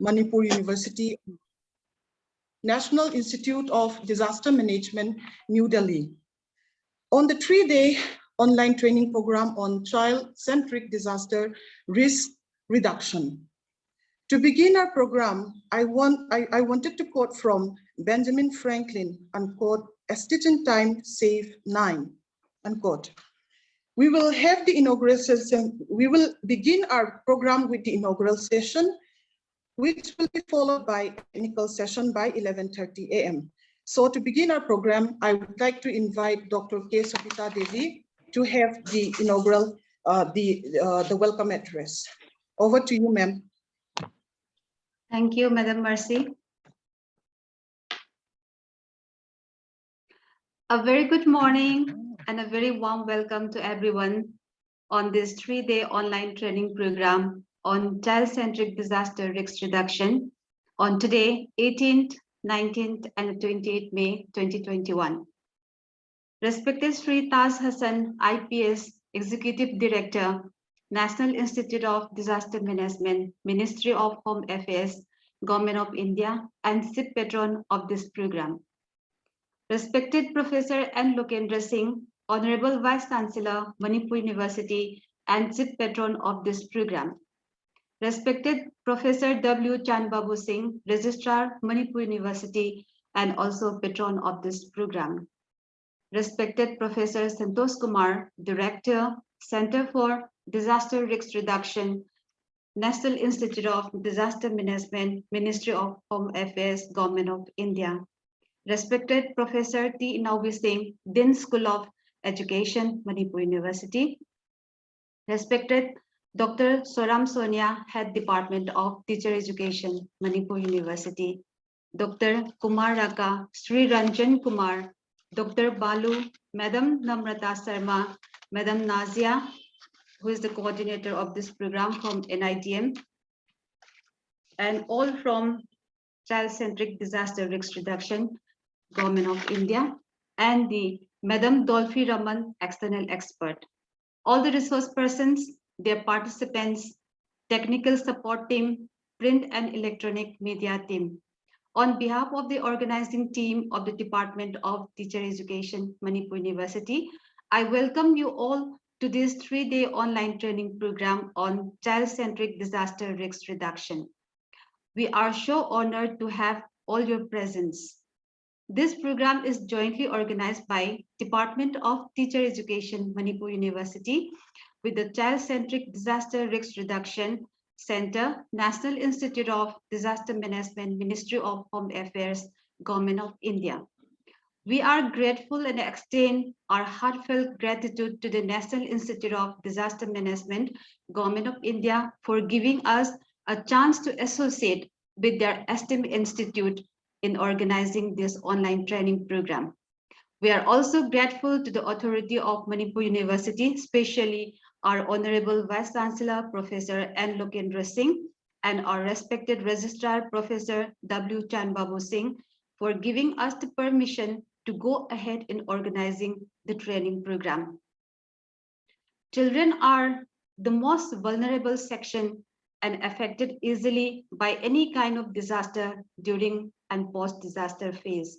Manipur University, National Institute of Disaster Management, New Delhi, on the 3-day online training program on child-centric disaster risk reduction. To begin our program, I wanted to quote from Benjamin Franklin, unquote, "A stitch in time save 9," unquote. We will have the inaugural session. We will begin our program with the inaugural session, which will be followed by a technical session by 11:30 a.m. So to begin our program, I would like to invite Dr. K. Sabita Devi to have the inaugural, the welcome address. Over to you, ma'am. Thank you, Madam Mercy. A very good morning and a very warm welcome to everyone on this 3-day online training program on child-centric disaster risk reduction on today, 18th, 19th, and 28th May 2021. Respected Sri Taj Hassan, IPS, Executive Director, National Institute of Disaster Management, Ministry of Home Affairs, Government of India, and Chief Patron of this program. Respected Professor N. Lokendra Singh, Honorable Vice Chancellor, Manipur University, and Chief Patron of this program. Respected Professor W. Chanbabu Singh, Registrar, Manipur University, and also Patron of this program. Respected Professor Santosh Kumar, Director, Center for Disaster Risk Reduction, National Institute of Disaster Management, Ministry of Home Affairs, Government of India. Respected Professor T. Inaugural Singh, Dean School of Education, Manipur University. Respected Dr. Soram Sonia, Head Department of Teacher Education, Manipur University. Dr. Kumar Raka, Sri Ranjan Kumar, Dr. Balu, Madam Namrata Sharma, Madam Nazia, who is the coordinator of this program from NIDN, and all from Child-Centric Disaster Risk Reduction, Government of India, and the Madam Dolphy Raman, external expert. All the resource persons, their participants, technical support team, print and electronic media team. On behalf of the organizing team of the Department of Teacher Education, Manipur University, I welcome you all to this 3-day online training program on child-centric disaster risk reduction. We are so honored to have all your presence. This program is jointly organized by Department of Teacher Education, Manipur University, with the Child-Centric Disaster Risk Reduction Center, National Institute of Disaster Management, Ministry of Home Affairs, Government of India. We are grateful and extend our heartfelt gratitude to the National Institute of Disaster Management, Government of India, for giving us a chance to associate with their esteemed institute in organizing this online training program. We are also grateful to the authority of Manipur University, especially our Honorable Vice Chancellor, Professor N. Lokendra Singh, and our respected Registrar, Professor W. Chanbabu Singh, for giving us the permission to go ahead in organizing the training program. Children are the most vulnerable section and affected easily by any kind of disaster during and post-disaster phase.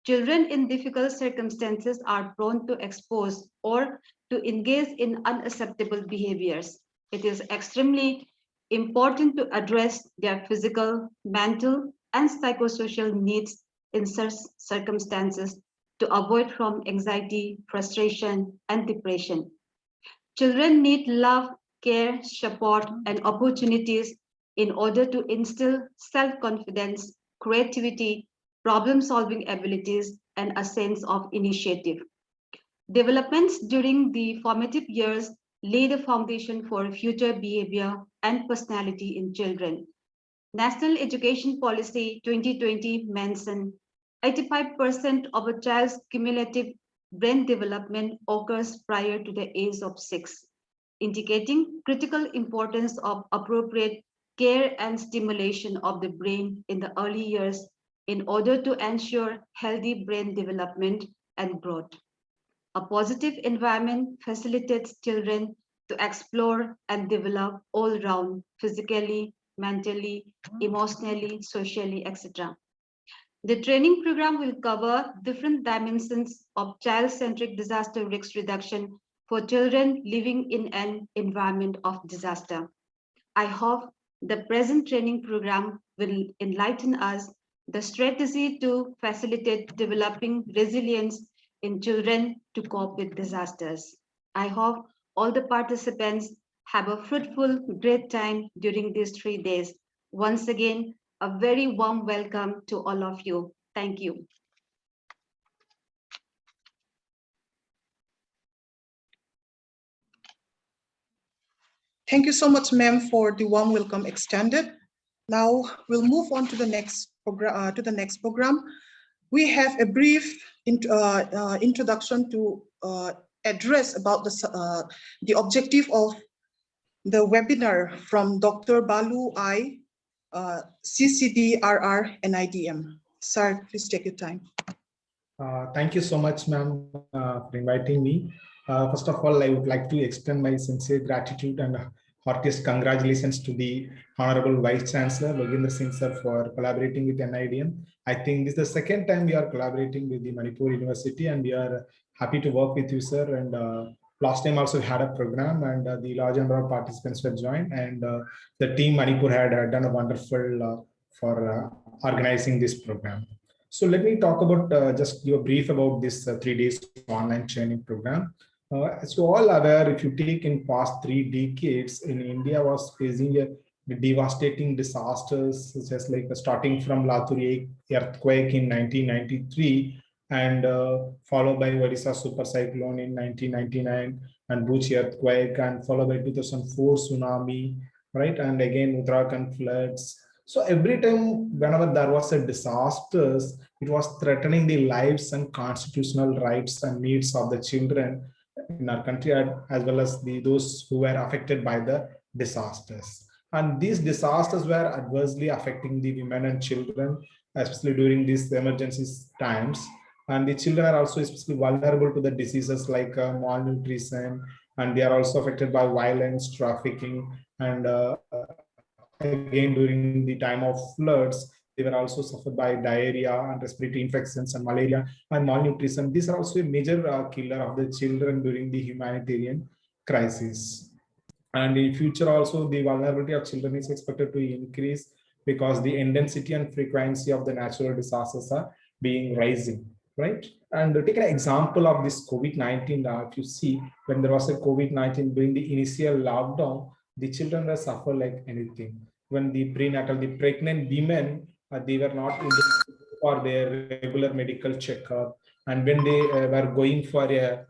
Children in difficult circumstances are prone to expose or to engage in unacceptable behaviors. It is extremely important to address their physical, mental, and psychosocial needs in such circumstances to avoid from anxiety, frustration, and depression. Children need love, care, support, and opportunities in order to instill self-confidence, creativity, problem-solving abilities, and a sense of initiative. Developments during the formative years lay the foundation for future behavior and personality in children. National Education Policy 2020 mentioned 85% of a child's cumulative brain development occurs prior to the age of 6, indicating critical importance of appropriate care and stimulation of the brain in the early years in order to ensure healthy brain development and growth. A positive environment facilitates children to explore and develop all-round physically, mentally, emotionally, socially, etc. The training program will cover different dimensions of child-centric disaster risk reduction for children living in an environment of disaster. I hope the present training program will enlighten us the strategy to facilitate developing resilience in children to cope with disasters. I hope all the participants have a fruitful, great time during these 3 days. Once again, a very warm welcome to all of you. Thank you. Thank you so much, ma'am, for the warm welcome extended. Now we'll move on to the next program. We have a brief introduction to address about the objective of the webinar from Dr. Balu I, CCDRR NIDM. Sir, please take your time. Thank you so much, ma'am, for inviting me. First of all, I would like to extend my sincere gratitude and heartiest congratulations to the Honorable Vice Chancellor, Loginder Singh sir, for collaborating with NIDN. I think this is the second time we are collaborating with the Manipur University, and we are happy to work with you, sir. And last time also we had a program, and the large number of participants were joined, and the team Manipur had done a wonderful for organizing this program. So let me talk about just give a brief about this 3 days online training program. As you all aware, if you take in past 3 decades, in India was facing a devastating disasters, such as like starting from Laturi earthquake in 1993, and followed by Odisha super cyclone in 1999, and Bhuj earthquake, and followed by 2004 tsunami, right? And again Uttarakhand floods. So every time, whenever there was a disaster, it was threatening the lives and constitutional rights and needs of the children in our country, as well as those who were affected by the disasters. And these disasters were adversely affecting the women and children, especially during these emergency times. And the children are also especially vulnerable to the diseases like malnutrition, and they are also affected by violence, trafficking, and again during the time of floods, they were also suffered by diarrhea and respiratory infections and malaria and malnutrition. These are also a major killer of the children during the humanitarian crisis. And in future also, the vulnerability of children is expected to increase because the intensity and frequency of the natural disasters are being rising, right? And take an example of this COVID-19. If you see, when there was a COVID-19 during the initial lockdown, the children were suffer like anything. When the prenatal, the pregnant women, they were not able to go for their regular medical checkup, and when they were going for a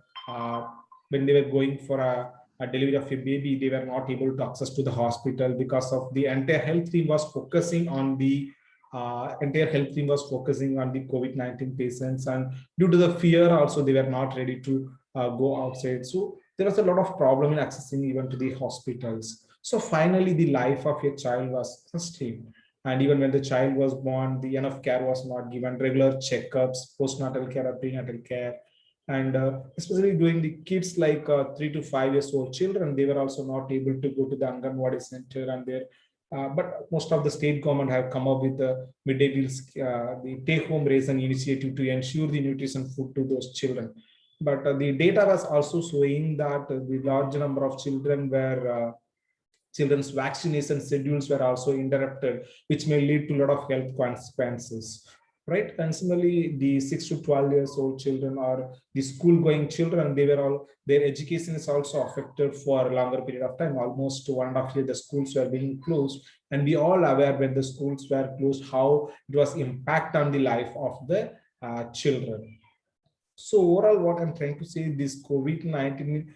delivery of a baby, they were not able to access to the hospital because of the entire health team was focusing on the COVID-19 patients, and due to the fear also they were not ready to go outside. So there was a lot of problem in accessing even to the hospitals. So finally, the life of a child was sustained. And even when the child was born, the enough care was not given, regular checkups, postnatal care or prenatal care. And especially during the kids like 3 to 5 years old children, they were also not able to go to the Anganwadi center, and their but most of the state government have come up with the midday meals, the take-home ration initiative to ensure the nutrition food to those children. But the data was also showing that the large number of children were children's vaccination schedules were also interrupted, which may lead to a lot of health consequences, right? And similarly, the 6 to 12 years old children or the school going children, their education is also affected for a longer period of time. Almost 1.5 years, the schools were being closed. And we all aware when the schools were closed, how it was impact on the life of the children. So overall, what I'm trying to say, this COVID-19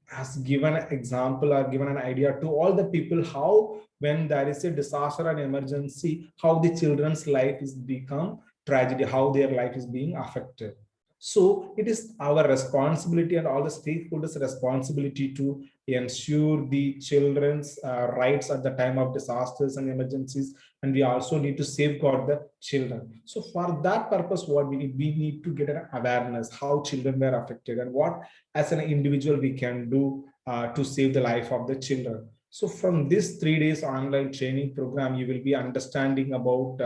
has given an example or given an idea to all the people how when there is a disaster and emergency, how the children's life is become tragedy, how their life is being affected. So it is our responsibility and all the stakeholders' responsibility to ensure the children's rights at the time of disasters and emergencies, and we also need to safeguard the children. So for that purpose, what we need to get an awareness how children were affected and what as an individual we can do to save the life of the children. So from this 3 days online training program, you will be understanding about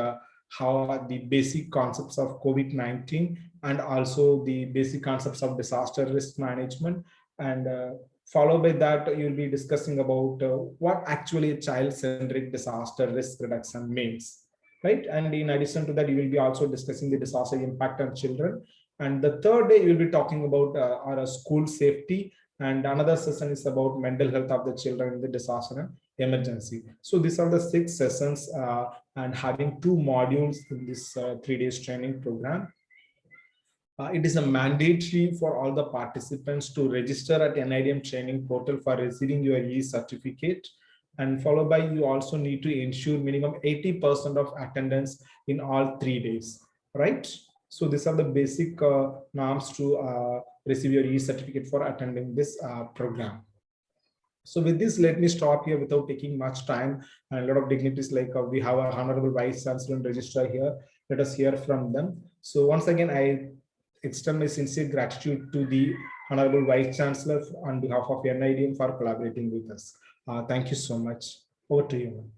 how the basic concepts of COVID-19 and also the basic concepts of disaster risk management. And followed by that, you'll be discussing about what actually child-centric disaster risk reduction means, right? And in addition to that, you will be also discussing the disaster impact on children. And the third day, you'll be talking about our school safety, and another session is about mental health of the children in the disaster and emergency. So these are the 6 sessions and having 2 modules in this 3 days training program. It is a mandatory for all the participants to register at NIDN training portal for receiving your e-certificate. And followed by, you also need to ensure minimum 80% of attendance in all 3 days, right? So these are the basic norms to receive your e-certificate for attending this program. So with this, let me stop here without taking much time. And a lot of dignitaries, like we have our Honorable Vice Chancellor and Registrar here. Let us hear from them. So once again, I extend my sincere gratitude to the Honorable Vice Chancellor on behalf of NIDN for collaborating with us. Thank you so much. Over to you.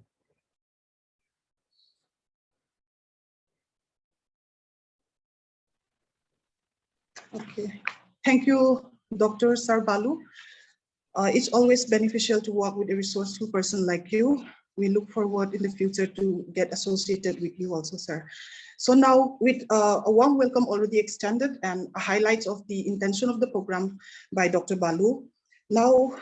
Okay, thank you, Dr. Sarbalu. It's always beneficial to work with a resourceful person like you. We look forward in the future to get associated with you also, sir. So now, with a warm welcome already extended and highlights of the intention of the program by Dr. Balu, now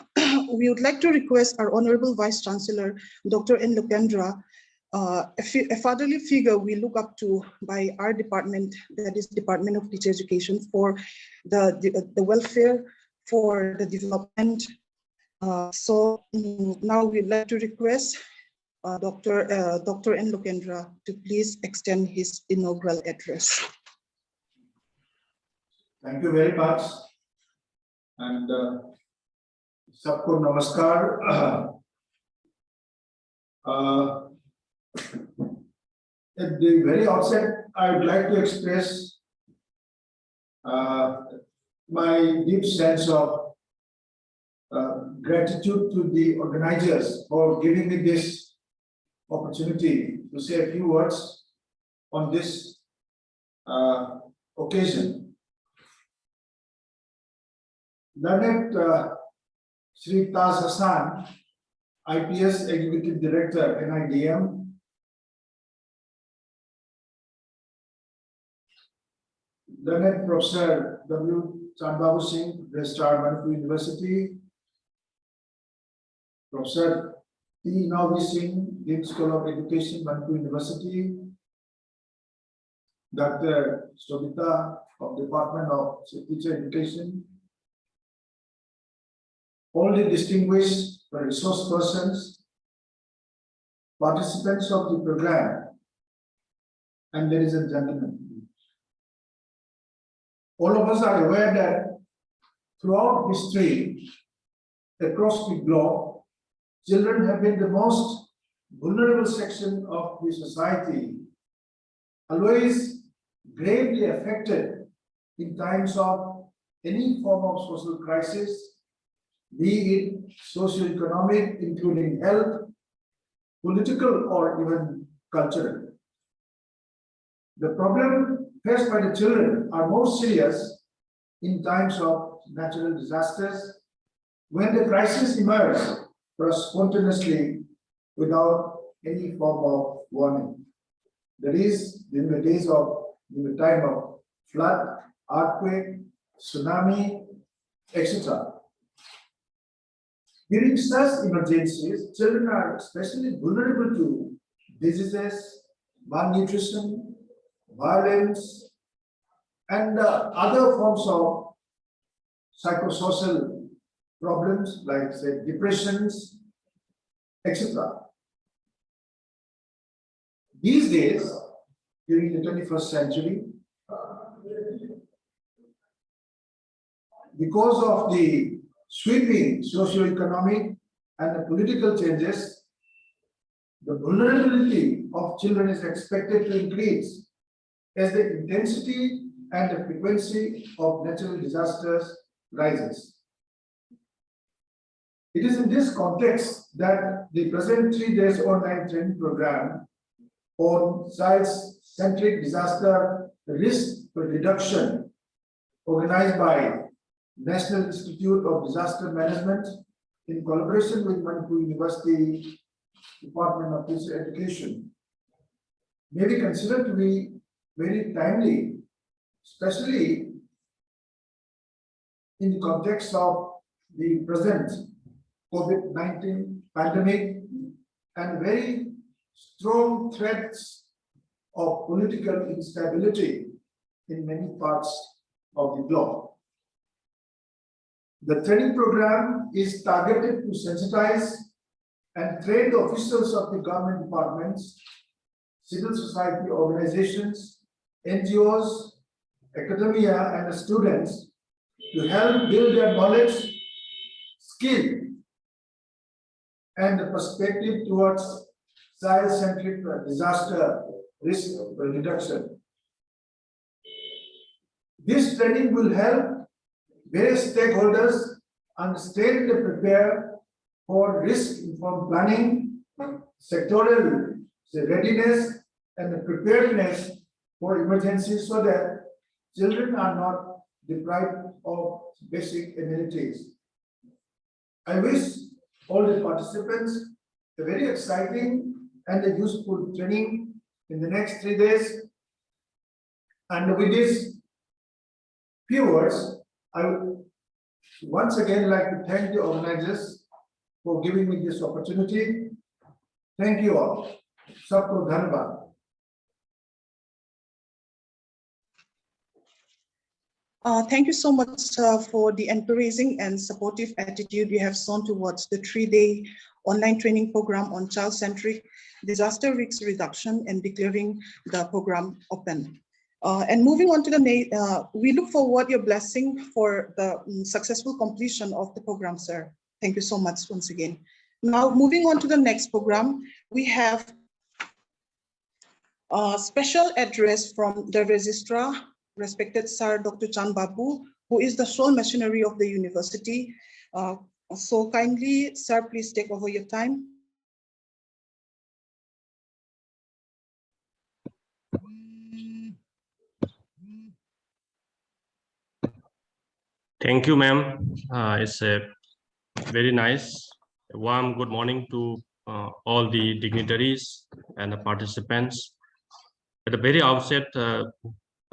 we would like to request our Honorable Vice Chancellor, Dr. N. Lokendra, a fatherly figure we look up to by our department, that is Department of Teacher Education, for the welfare, for the development. So now we'd like to request Dr. N. Lokendra to please extend his inaugural address. Thank you very much. And sabko namaskar. At the very outset, I would like to express my deep sense of gratitude to the organizers for giving me this opportunity to say a few words on this occasion. Learned Sri Taz Hassan, IPS Executive Director, NIDN, Learned Professor W. Chandbabu Singh, Registrar, Manipur University, Professor T. Inaugural Singh, Dean Scholar of Education, Manipur University, Dr. Shobita of Department of Teacher Education, all the distinguished resource persons, participants of the program, and ladies and gentlemen. All of us are aware that throughout history, across the globe, children have been the most vulnerable section of the society, always gravely affected in times of any form of social crisis, be it socio-economic, including health, political, or even cultural. The problem faced by the children are most serious in times of natural disasters, when the crisis emerges spontaneously without any form of warning. That is, in the time of flood, earthquake, tsunami, etc. During such emergencies, children are especially vulnerable to diseases, malnutrition, violence, and other forms of psychosocial problems like, say, depressions, etc. These days, during the 21st century, because of the sweeping socio-economic and the political changes, the vulnerability of children is expected to increase as the intensity and the frequency of natural disasters rises. It is in this context that the present 3 days online training program on child-centric disaster risk reduction, organized by National Institute of Disaster Management in collaboration with Manipur University Department of Physical Education, may be considered to be very timely, especially in the context of the present COVID-19 pandemic and very strong threats of political instability in many parts of the globe. The training program is targeted to sensitize and train the officials of the government departments, civil society organizations, NGOs, academia, and students to help build their knowledge, skill, and the perspective towards child-centric disaster risk reduction. This training will help various stakeholders understand and prepare for risk-informed planning, sectoral readiness, and the preparedness for emergencies so that children are not deprived of basic amenities. I wish all the participants a very exciting and a useful training in the next 3 days. And with these few words, I would once again like to thank the organizers for giving me this opportunity. Thank you all. Sabko dhanbad. Thank you so much for the encouraging and supportive attitude you have shown towards the 3-day online training program on child-centric disaster risk reduction and declaring the program open. And moving on to the we look forward your blessing for the successful completion of the program, sir. Thank you so much once again. Now, moving on to the next program, we have a special address from the registrar, respected Sir Dr. Chan Babu, who is the sole missionary of the university. So kindly, sir, please take over your time. Thank you, ma'am. It's a very nice, warm good morning to all the dignitaries and the participants. At the very outset,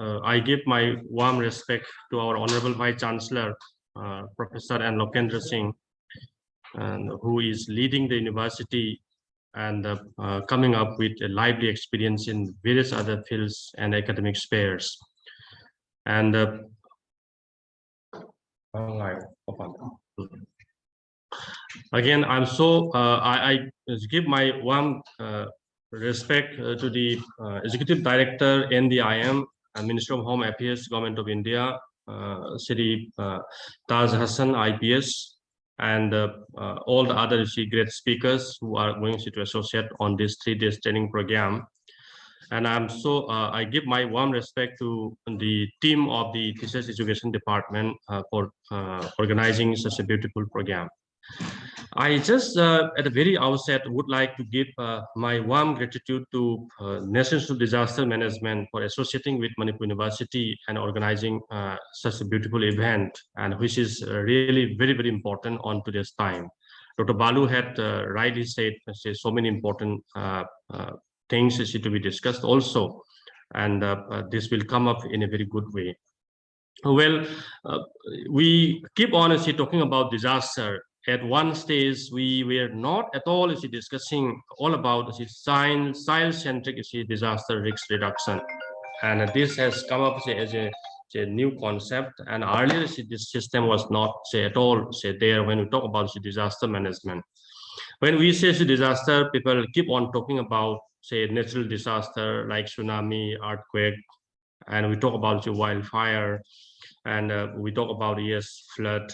I give my warm respect to our Honorable Vice Chancellor, Professor N. Lokendra Singh, who is leading the university and coming up with a lively experience in various other fields and academic spheres. And again, I'm so I give my warm respect to the Executive Director, NDIM, Ministry of Home Affairs, Government of India, Shri Taj Hassan, IPS, and all the other great speakers who are going to associate on this 3-day training program. And I'm so I give my warm respect to the team of the Teachers Education Department for organizing such a beautiful program. I just at the very outset would like to give my warm gratitude to National Institute of Disaster Management for associating with Manipur University and organizing such a beautiful event, and which is really very, very important on today's time. Dr. Balu had rightly said so many important things is to be discussed also, and this will come up in a very good way. Well, we keep on talking about disaster. At one stage, we were not at all discussing all about child-centric disaster risk reduction, and this has come up as a new concept. And earlier, this system was not at all there when we talk about disaster management. When we say disaster, people keep on talking about natural disaster like tsunami, earthquake, and we talk about wildfire, and we talk about flood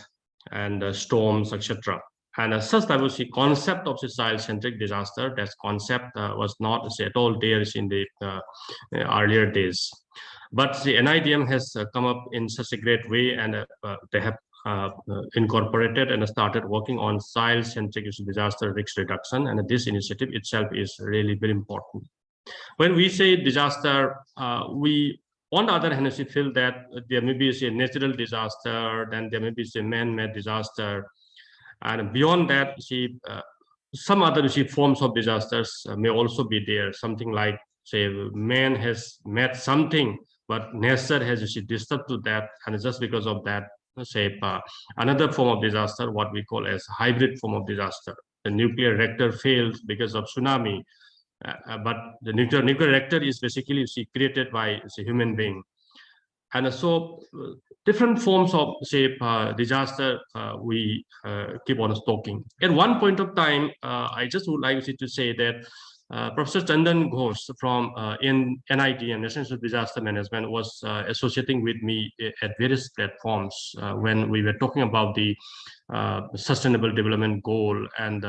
and storms, etc. And such type of concept of child-centric disaster, that concept was not at all there in the earlier days. But the NIDN has come up in such a great way, and they have incorporated and started working on child-centric disaster risk reduction, and this initiative itself is really very important. When we say disaster, we, on the other hand, we feel that there may be a natural disaster, then there may be a man-made disaster, and beyond that, some other forms of disasters may also be there. Something like, say, man has made something, but nature has disturbed to that, and just because of that, say, another form of disaster, what we call as hybrid form of disaster. The nuclear reactor failed because of tsunami, but the nuclear reactor is basically created by a human being. And so different forms of, say, disaster we keep on talking. At one point of time, I just would like to say that Professor Chandan Ghosh from NIDN, National Institute of Disaster Management, was associating with me at various platforms when we were talking about the Sustainable Development Goal and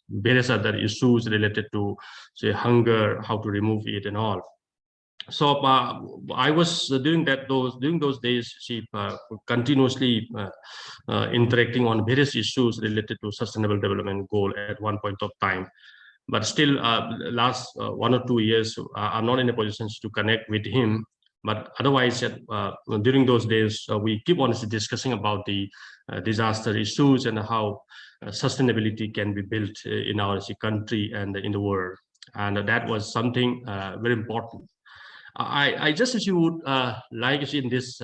various other issues related to, say, hunger, how to remove it, and all. So I was during those days, continuously interacting on various issues related to Sustainable Development Goal at one point of time. But still, last 1 or 2 years, I'm not in a position to connect with him. But otherwise, during those days, we keep on discussing about the disaster issues and how sustainability can be built in our country and in the world. And that was something very important. I just would like in this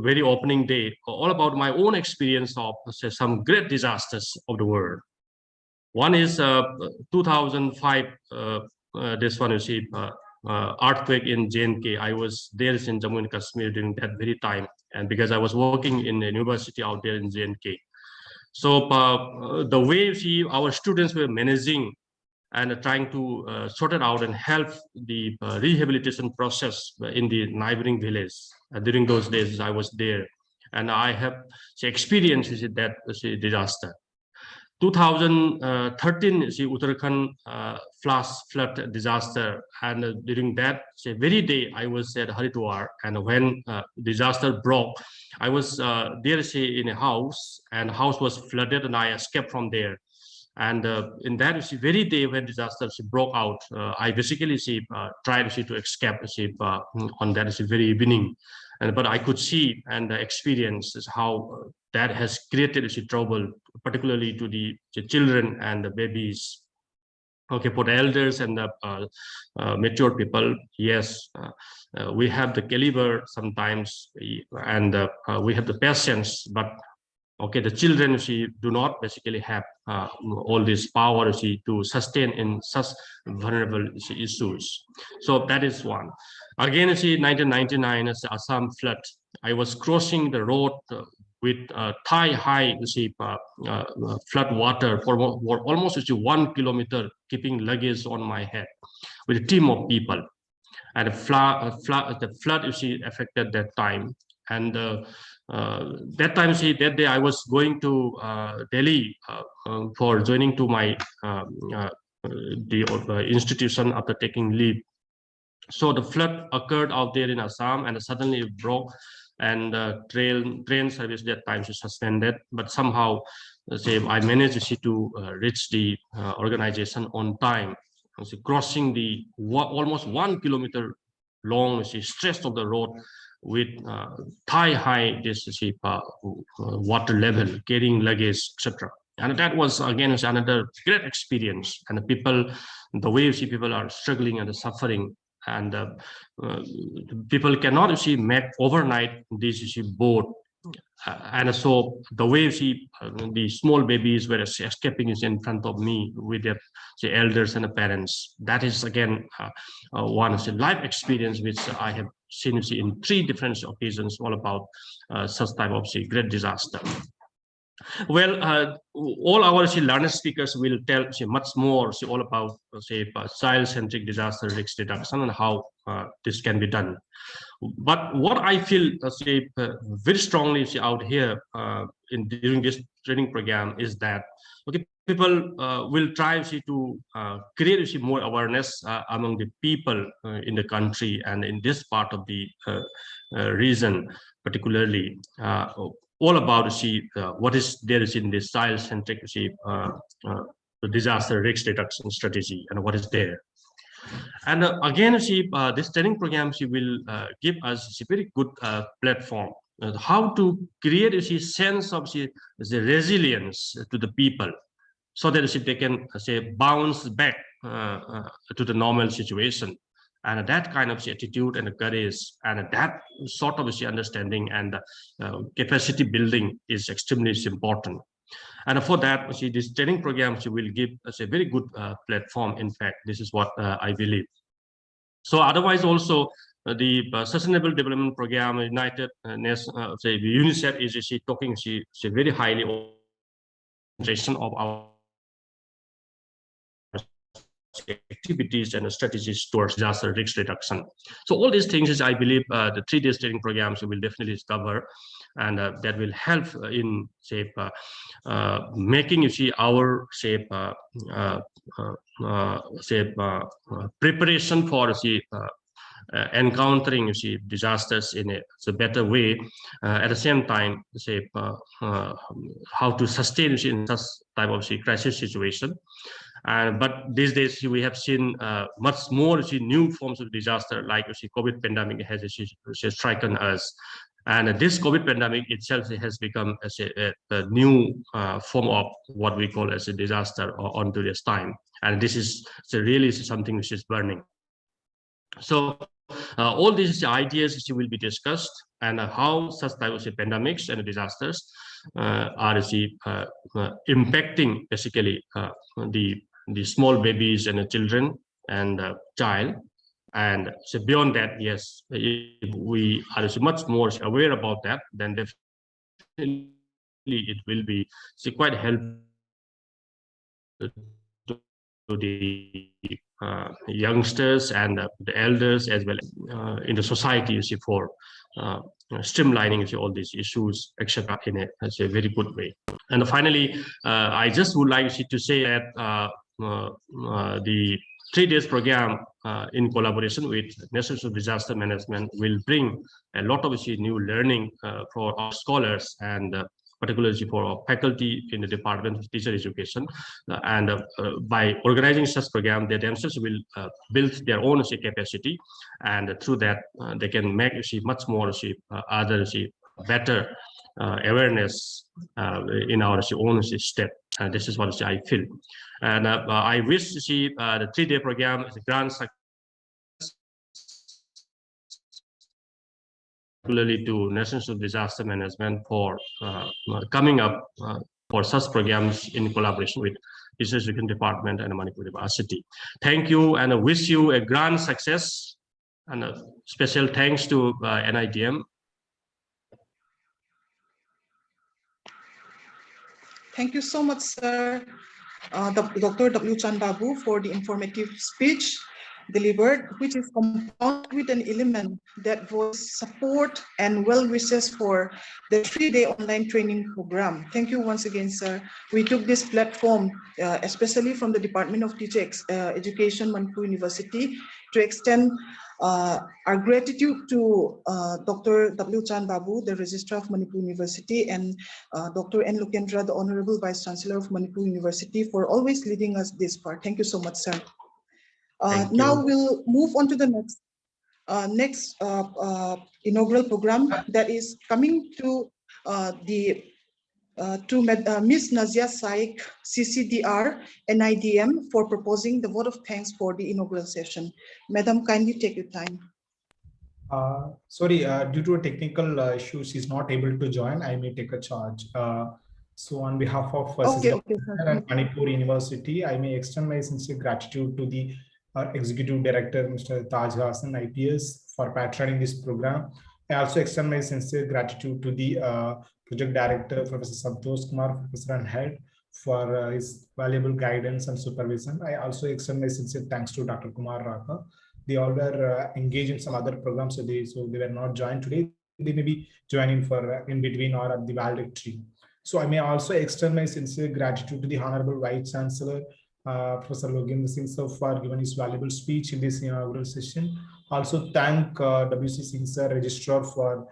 very opening day, all about my own experience of, say, some great disasters of the world. One is 2005, this one, earthquake in JNK. I was there in Jammu and Kashmir during that very time, and because I was working in a university out there in JNK. So the way our students were managing and trying to sort it out and help the rehabilitation process in the neighboring village. During those days, I was there, and I have experienced that disaster. 2013, Uttarakhand flash flood disaster, and during that very day, I was at Haridwar, and when disaster broke, I was there in a house, and house was flooded, and I escaped from there. And in that very day when disaster broke out, I basically tried to escape on that very evening, but I could see and experience how that has created trouble, particularly to the children and the babies. Okay, for the elders and the mature people, yes, we have the caliber sometimes, and we have the patience, but okay, the children do not basically have all this power to sustain in such vulnerable issues. So that is one. Again, 1999, Assam flood. I was crossing the road with thigh-high flood water for almost 1 kilometer, keeping luggage on my head with a team of people. And the flood affected that time. And that time, that day I was going to Delhi for joining to my the institution after taking leave. So the flood occurred out there in Assam, and suddenly it broke, and train service that time is suspended. But somehow, I managed to reach the organization on time, crossing the almost 1 kilometer long stretch of the road with thigh-high water level, carrying luggage, etc. And that was again another great experience. And the people, the way people are struggling and suffering, and people cannot make overnight this boat. And so the way the small babies were escaping is in front of me with their elders and the parents. That is again one life experience which I have seen in 3 different occasions, all about such type of great disaster. Well, all our learner speakers will tell much more all about child-centric disaster risk reduction and how this can be done. But what I feel very strongly out here during this training program is that people will try to create more awareness among the people in the country and in this part of the region particularly. all about what is there is in this child-centric disaster risk reduction strategy and what is there. And again, this training program will give us a very good platform how to create a sense of the resilience to the people, so that they can bounce back to the normal situation. And that kind of attitude and courage and that sort of understanding and capacity building is extremely important. And for that, this training programs will give us a very good platform. In fact, this is what I believe. So otherwise also, the Sustainable Development Program, United Nations, UNICEF is talking very highly of our activities and strategies towards disaster risk reduction. So all these things is, I believe, the 3 days training programs will definitely cover, and that will help in making our preparation for encountering disasters in a better way. At the same time, how to sustain in such type of crisis situation. But these days we have seen much more new forms of disaster, like COVID pandemic has stricken us, and this COVID pandemic itself has become a new form of what we call as a disaster on today's time, and this is really something which is burning. So all these ideas will be discussed, and how such type of pandemics and disasters are impacting basically the small babies and the children and child. And so beyond that, yes, if we are much more aware about that, then definitely it will be quite helpful to the youngsters and the elders as well in the society, for streamlining all these issues, etc., in a very good way. And finally, I just would like to say that the 3 days program in collaboration with National Disaster Management will bring a lot of new learning for our scholars, and particularly for our faculty in the Department of Teacher Education. And by organizing such program, they themselves will build their own capacity, and through that they can make much more other better awareness in our own step. And this is what I feel. And I wish to see the 3-day program as a grand success, particularly to National Disaster Management for coming up for such programs in collaboration with Teacher Education Department and Manipur University. Thank you, and I wish you a grand success, and a special thanks to NIDN. Thank you so much, sir, Dr. W. Chan Babu, for the informative speech delivered, which is compounded with an element that was support and well wishes for the 3-day online training program. Thank you once again, sir. We took this platform, especially from the Department of Teacher Education, Manipur University, to extend our gratitude to Dr. W. Chan Babu, the Registrar of Manipur University, and Dr. N. Lokendra, the Honorable Vice Chancellor of Manipur University, for always leading us this far. Thank you so much, sir. Now we'll move on to the next inaugural program that is coming to Ms. Nazia Saik, CCDR, NIDN, for proposing the vote of thanks for the inaugural session. Madam, kindly take your time. Sorry, due to a technical issue, she's not able to join. I may take a charge. So on behalf of and Manipur University, I may extend my sincere gratitude to the Executive Director, Mr. Taj Hassan, IPS, for patroning this program. I also extend my sincere gratitude to the Project Director, Professor Santosh Kumar, Professor and Head, for his valuable guidance and supervision. I also extend my sincere thanks to Dr. Kumar Raka. They all were engaged in some other programs today, so they were not joined today. They may be joining for in between or at the valedictory. So I may also extend my sincere gratitude to the Honorable Vice Chancellor, Professor Logendra Singh sir, for giving his valuable speech in this inaugural session. Also thank W.C. Singh sir, Registrar, for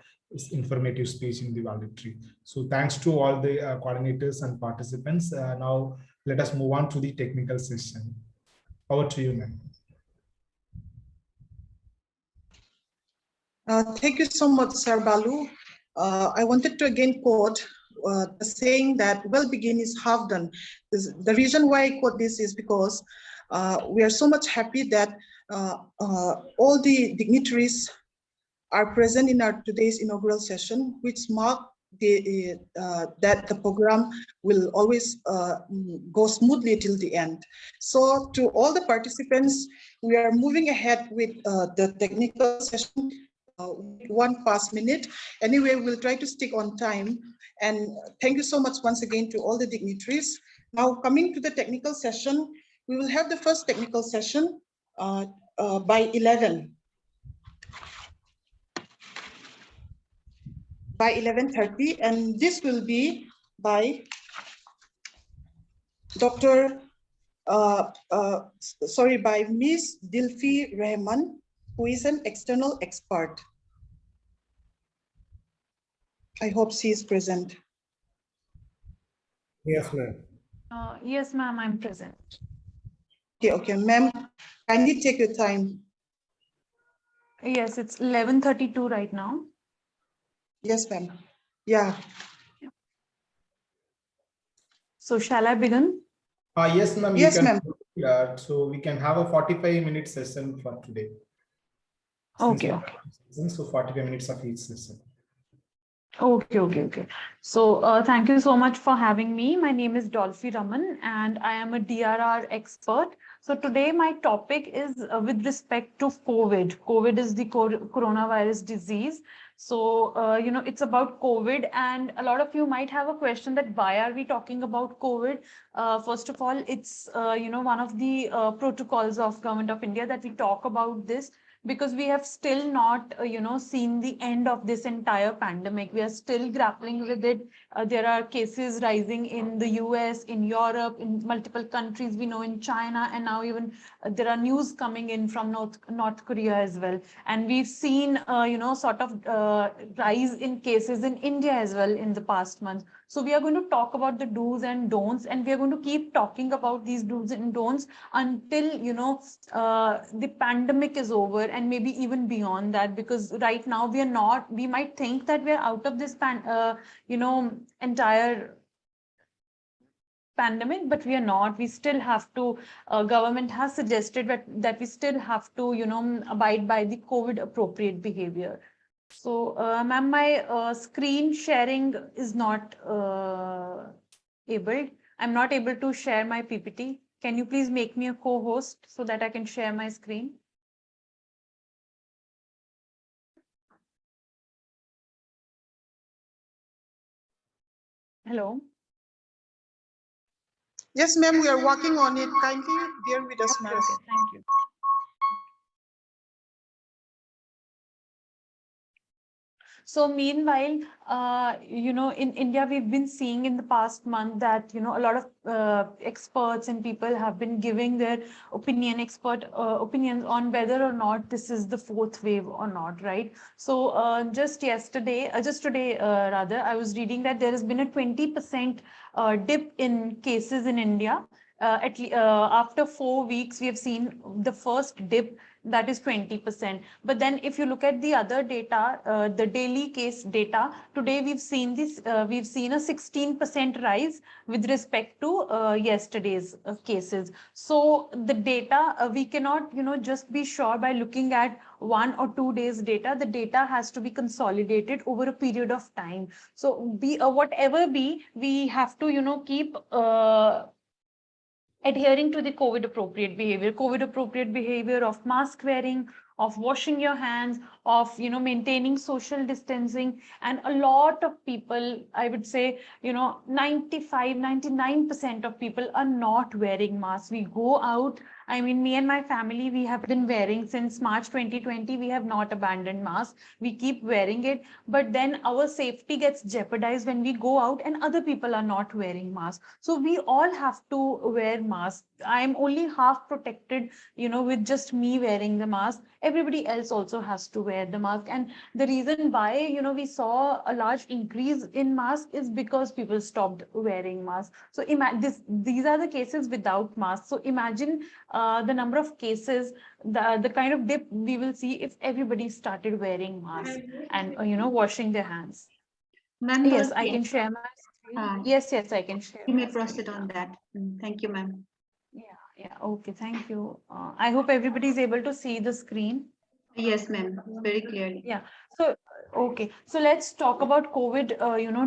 informative speech in the valedictory. So thanks to all the coordinators and participants. Now let us move on to the technical session. Over to you, ma'am. Thank you so much, Sir Balu. I wanted to again quote the saying that well begin is half done. The reason why I quote this is because we are so much happy that all the dignitaries are present in our today's inaugural session, which mark that the program will always go smoothly till the end. So to all the participants, we are moving ahead with the technical session. 1 past minute. Anyway, we'll try to stick on time. And thank you so much once again to all the dignitaries. Now coming to the technical session, we will have the first technical session by 11. By 11:30, and this will be by by Ms. Dilfi Rahman, who is an external expert. I hope she is present. Yes, ma'am. Yes, ma'am, I'm present. Okay, ma'am, kindly take your time. Yes, it's 11:32 right now. Yes, ma'am. Yeah. So shall I begin? Yes, ma'am. Yes, ma'am. So we can have a 45-minute session for today. Okay. So 45 minutes of each session. Okay. So thank you so much for having me. My name is Dolphy Raman and I am a DRR expert. So today my topic is with respect to COVID. COVID is the coronavirus disease. So, it's about COVID, and a lot of you might have a question that why are we talking about COVID? First of all, it's, one of the protocols of Government of India that we talk about this, because we have still not, seen the end of this entire pandemic. We are still grappling with it. There are cases rising in the US, in Europe, in multiple countries, we know in China, and now even there are news coming in from North Korea as well. And we've seen, sort of rise in cases in India as well in the past month. So we are going to talk about the do's and don'ts, and we are going to keep talking about these do's and don'ts until, the pandemic is over, and maybe even beyond that, because right now we might think that we are out of this entire pandemic, but we are not. We still have to, government has suggested that we still have to, abide by the COVID appropriate behavior. So, ma'am, my screen sharing is not able. I'm not able to share my PPT. Can you please make me a co-host so that I can share my screen? Hello. Yes, ma'am, we are working on it. Kindly bear with us, ma'am. Okay, thank you. So meanwhile, in India, we've been seeing in the past month that, a lot of experts and people have been giving their opinions on whether or not this is the fourth wave or not, right? So just today, rather, I was reading that there has been a 20% dip in cases in India. After 4 weeks, we have seen the first dip, that is 20%. But then if you look at the other data, the daily case data, today we've seen a 16% rise with respect to yesterday's cases. So the data, we cannot, just be sure by looking at 1 or 2 days data. The data has to be consolidated over a period of time. So whatever be, we have to, keep adhering to the COVID appropriate behavior of mask wearing, of washing your hands, of, maintaining social distancing. And a lot of people, I would say, 95, 99% of people are not wearing masks. We go out I mean, me and my family, we have been wearing since March 2020, we have not abandoned masks. We keep wearing it, but then our safety gets jeopardized when we go out and other people are not wearing masks. So we all have to wear masks. I'm only half protected, with just me wearing the mask. Everybody else also has to wear the mask. And the reason why, we saw a large increase in masks is because people stopped wearing masks. So these are the cases without masks. So imagine the number of cases, the kind of dip we will see if everybody started wearing masks and, washing their hands. Ma'am, Yes, I can share my screen. Yes, I can share. You may my proceed screen on now. that. Thank you, ma'am. Yeah, okay, thank you. I hope everybody is able to see the screen. Yes, ma'am, very clearly. Yeah. So, okay. So let's talk about COVID,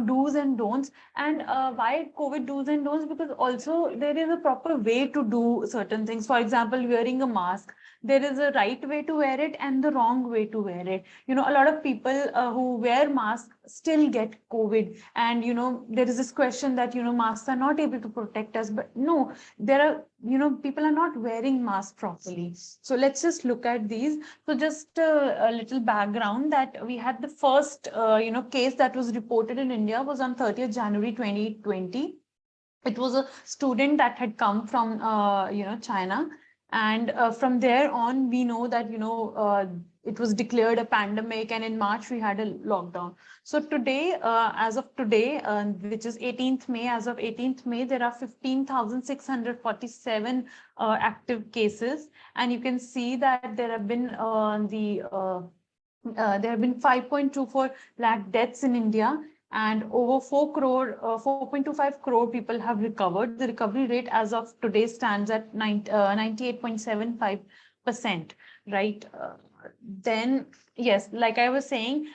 do's and don'ts. And why COVID do's and don'ts? Because also there is a proper way to do certain things. For example, wearing a mask. There is a right way to wear it and the wrong way to wear it. A lot of people who wear masks still get COVID. And, there is this question that, masks are not able to protect us. But no, there are, people are not wearing masks properly. So let's just look at these. So just a little background that we had the first, case that was reported in India was on 30th January 2020. It was a student that had come from, China. And from there on, we know that, it was declared a pandemic. And in March, we had a lockdown. So today, as of today, which is 18th May, as of 18th May, there are 15,647 active cases. And you can see that there have been there have been 5.24 lakh deaths in India, and over 4.25 crore people have recovered. The recovery rate as of today stands at 98.75%, right? Then, yes, like I was saying,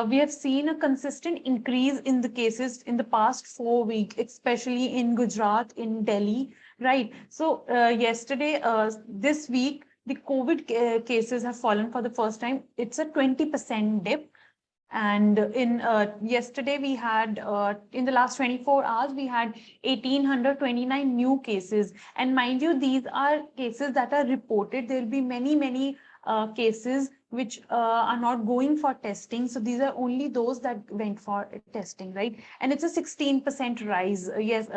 we have seen a consistent increase in the cases in the past 4 weeks, especially in Gujarat, in Delhi, right? So yesterday, this week, the COVID cases have fallen for the first time. It's a 20% dip. And in yesterday, we had, in the last 24 hours, we had 1,829 new cases. And mind you, these are cases that are reported. There will be many cases which are not going for testing. So these are only those that went for testing, right? And it's a 16% rise, yes,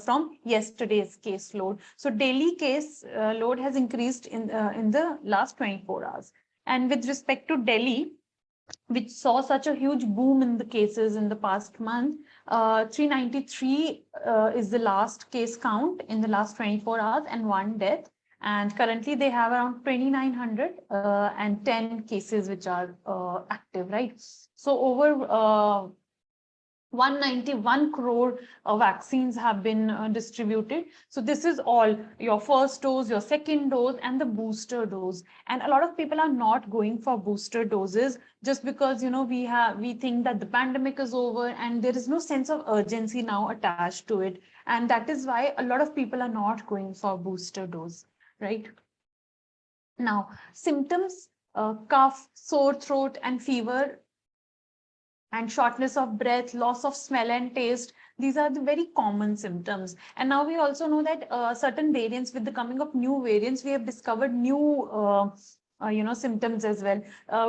from yesterday's case load. So daily case load has increased in the last 24 hours. And with respect to Delhi, which saw such a huge boom in the cases in the past month, 393 is the last case count in the last 24 hours and 1 death. And currently they have around 2,910 cases which are active, right? So over 191 crore vaccines have been distributed. So this is all your first dose, your second dose, and the booster dose. And a lot of people are not going for booster doses just because, we think that the pandemic is over and there is no sense of urgency now attached to it. And that is why a lot of people are not going for booster dose, right? Now, symptoms, cough, sore throat, and fever, and shortness of breath, loss of smell and taste. These are the very common symptoms. And now we also know that certain variants, with the coming of new variants, we have discovered new symptoms as well.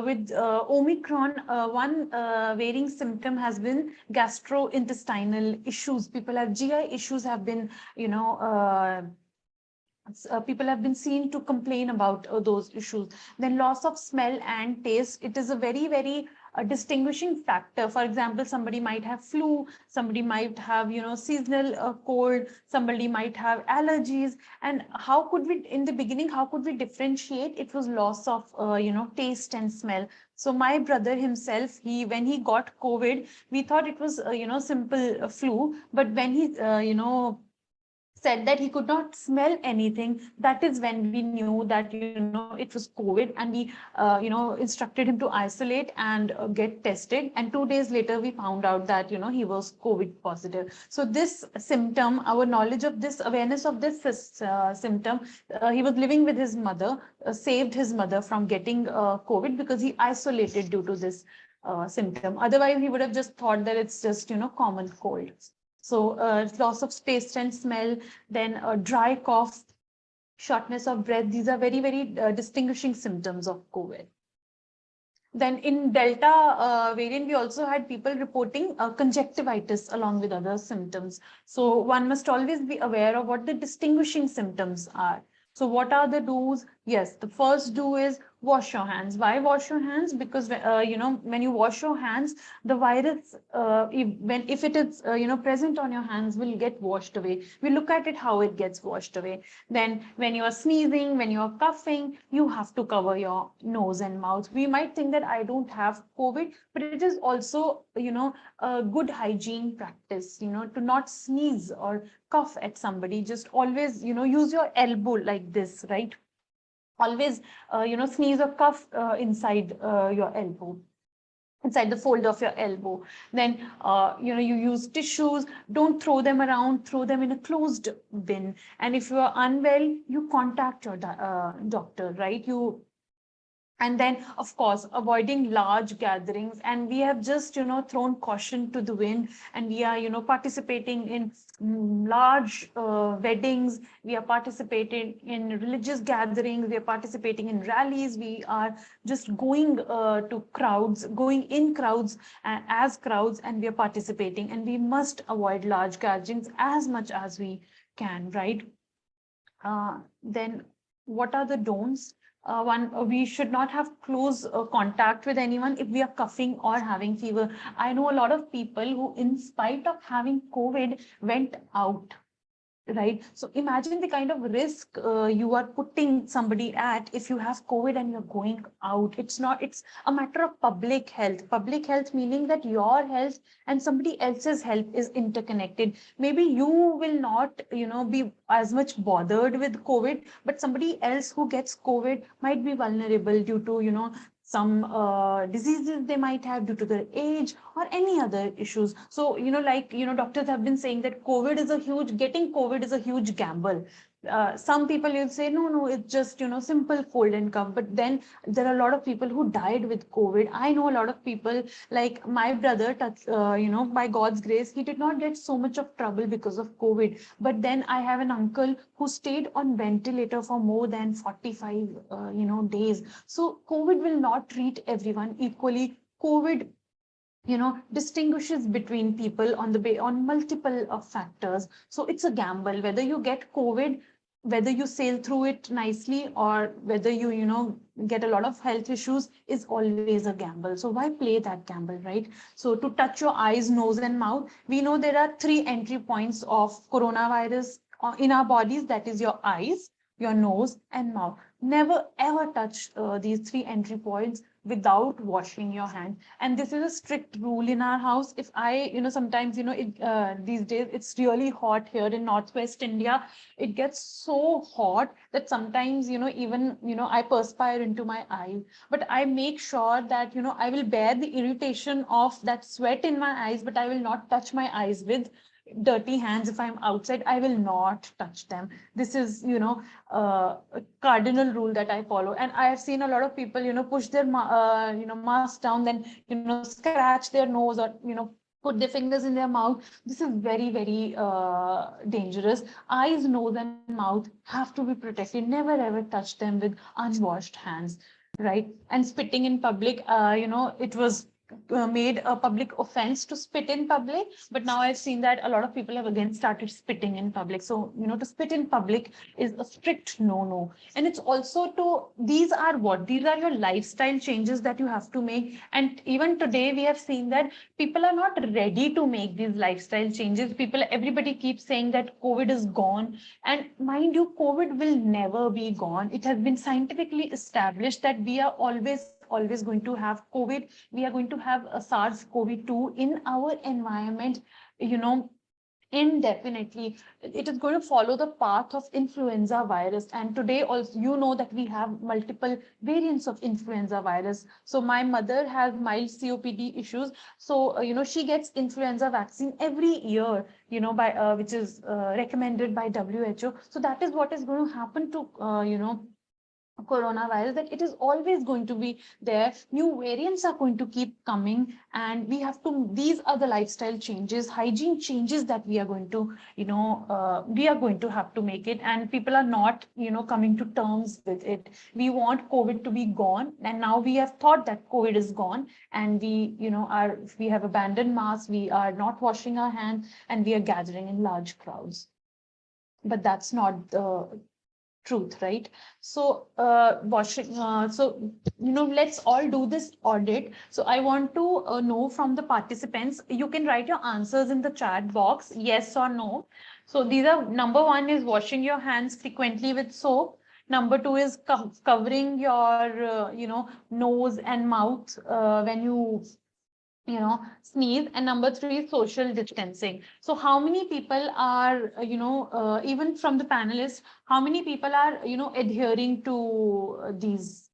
With Omicron, one varying symptom has been gastrointestinal issues. People have GI issues have been, people have been seen to complain about those issues. Then loss of smell and taste. It is a very distinguishing factor. For example, somebody might have flu, somebody might have, seasonal cold, somebody might have allergies. And how could we, in the beginning, how could we differentiate? It was loss of, taste and smell. So my brother himself, when he got COVID, we thought it was, simple flu. But when he, said that he could not smell anything, that is when we knew that, it was COVID. And we, instructed him to isolate and get tested. And 2 days later, we found out that, he was COVID positive. So this symptom, our knowledge of this, awareness of this symptom, he was living with his mother, saved his mother from getting COVID because he isolated due to this symptom. Otherwise, he would have just thought that it's just, common cold. So loss of taste and smell, then a dry cough, shortness of breath. These are very, very distinguishing symptoms of COVID. Then in Delta variant, we also had people reporting conjunctivitis along with other symptoms. So one must always be aware of what the distinguishing symptoms are. So what are the do's? Yes, the first do is wash your hands. Why wash your hands? Because when you wash your hands, the virus, if it is present on your hands, will get washed away. We look at it how it gets washed away. Then when you are sneezing, when you are coughing, you have to cover your nose and mouth. We might think that I don't have COVID, but it is also a good hygiene practice, to not sneeze or cough at somebody. Just always use your elbow like this, right? Always sneeze or cough inside your elbow, inside the fold of your elbow. Then you use tissues. Don't throw them around, throw them in a closed bin. And if you are unwell, you contact your doctor, right? And then, of course, avoiding large gatherings. And we have just, thrown caution to the wind, and we are, participating in large weddings. We are participating in religious gatherings. We are participating in rallies. We are just going to crowds, going in crowds as crowds, and we are participating. And we must avoid large gatherings as much as we can, right? Then what are the don'ts? We should not have close contact with anyone if we are coughing or having fever. I know a lot of people who, in spite of having COVID, went out. Right. So imagine the kind of risk you are putting somebody at if you have COVID and you're going out. It's a matter of public health. Public health meaning that your health and somebody else's health is interconnected. Maybe you will not, be as much bothered with COVID, but somebody else who gets COVID might be vulnerable due to, some diseases they might have due to their age or any other issues. So, doctors have been saying that getting COVID is a huge gamble. Some people will say, no, it's just, simple cold and cough. But then there are a lot of people who died with COVID. I know a lot of people, like my brother, by God's grace, he did not get so much of trouble because of COVID. But then I have an uncle who stayed on ventilator for more than 45, days. So COVID will not treat everyone equally. COVID distinguishes between people on multiple factors. So it's a gamble whether you get COVID, whether you sail through it nicely, or whether you get a lot of health issues, is always a gamble. So why play that gamble, right? So to touch your eyes, nose and mouth, we know there are 3 entry points of coronavirus in our bodies. That is your eyes, your nose and mouth. Never ever touch these 3 entry points without washing your hands. And this is a strict rule in our house. If I, sometimes, these days it's really hot here in Northwest India. It gets so hot that sometimes, even, I perspire into my eyes. But I make sure that, I will bear the irritation of that sweat in my eyes, but I will not touch my eyes with dirty hands. If I'm outside, I will not touch them. This is, a cardinal rule that I follow. And I have seen a lot of people, push their, mask down, then, scratch their nose, or, put their fingers in their mouth. This is very, very dangerous. Eyes, nose, and mouth have to be protected. Never ever touch them with unwashed hands, right? And spitting in public, it was made a public offense to spit in public, but now I've seen that a lot of people have again started spitting in public. So, to spit in public is a strict no. And it's also these are your lifestyle changes that you have to make. And even today we have seen that people are not ready to make these lifestyle changes. Everybody keeps saying that COVID is gone. And mind you, COVID will never be gone. It has been scientifically established that we are always going to have COVID. We are going to have a SARS-CoV-2 in our environment, indefinitely. It is going to follow the path of influenza virus. And today also, that we have multiple variants of influenza virus. So my mother has mild COPD issues. So, she gets influenza vaccine every year, which is recommended by WHO. So that is what is going to happen to, coronavirus, that it is always going to be there. New variants are going to keep coming, and we have to, these are the lifestyle changes, hygiene changes that we are going to, we are going to have to make it, and people are not, coming to terms with it. We want COVID to be gone, and now we have thought that COVID is gone, and we have abandoned masks, we are not washing our hands, and we are gathering in large crowds. But that's not the truth, right? So let's all do this audit. So I want to know from the participants, you can write your answers in the chat box, yes or no. So these are, number one is washing your hands frequently with soap. Number two is covering your nose and mouth when you sneeze. And number three is social distancing. So how many people are, even from the panelists, how many people are, adhering to these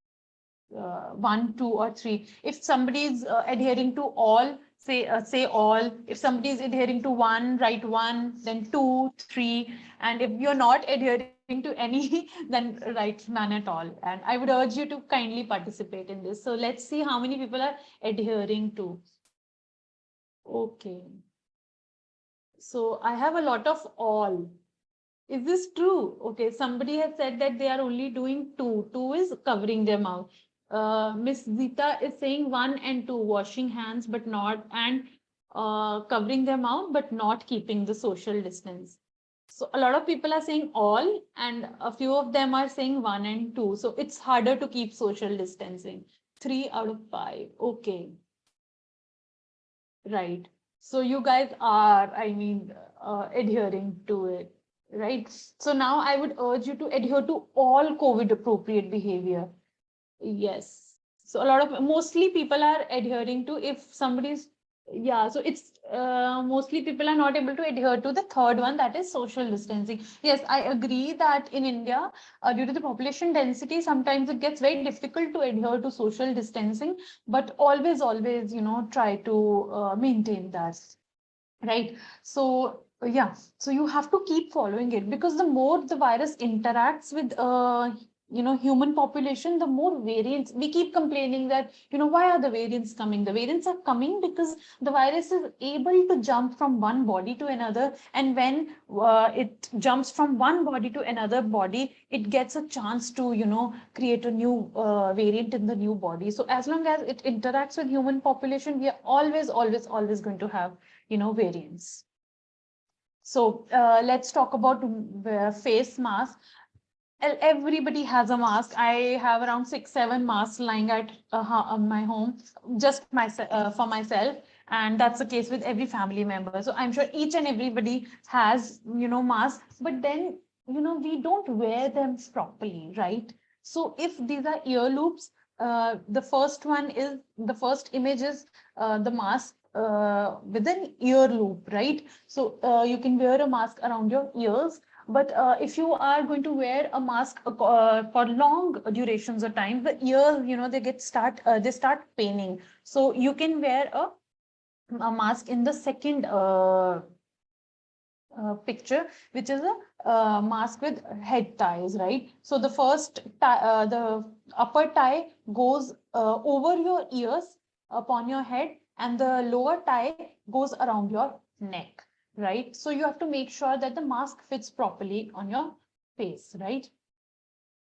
1, 2, or 3? If somebody is adhering to all, say all. If somebody is adhering to 1, write 1, then 2, 3. And if you're not adhering to any, then write none at all. And I would urge you to kindly participate in this. So let's see how many people are adhering to. Okay. So I have a lot of all. Is this true? Okay, somebody has said that they are only doing 2. 2 is covering their mouth. Miss Zita is saying 1 and 2, washing hands but not, and covering their mouth but not keeping the social distance. So a lot of people are saying all, and a few of them are saying 1 and 2. So it's harder to keep social distancing. 3 out of 5. Okay. Right. So you guys are, adhering to it, right? So now I would urge you to adhere to all COVID appropriate behavior. Yes. So mostly people are adhering to, if somebody's, so it's mostly people are not able to adhere to the third one, that is social distancing. Yes, I agree that in India, due to the population density, sometimes it gets very difficult to adhere to social distancing, but always, try to maintain that, right? So so you have to keep following it, because the more the virus interacts with human population, the more variants. We keep complaining that why are the variants coming? The variants are coming because the virus is able to jump from one body to another, and when it jumps from one body to another body, it gets a chance to create a new variant in the new body. So as long as it interacts with human population, we are always going to have variants. So let's talk about face mask. Everybody has a mask. I have around 6, 7 masks lying at my home, just for myself. And that's the case with every family member. So I'm sure each and everybody has, masks, but then, we don't wear them properly, right? So if these are ear loops, the first image is the mask with an ear loop, right? So you can wear a mask around your ears. But if you are going to wear a mask for long durations of time, the ears, they start paining. So you can wear a mask in the second picture, which is a mask with head ties, right? So the first tie, the upper tie goes over your ears upon your head, and the lower tie goes around your neck, right? So you have to make sure that the mask fits properly on your face, right?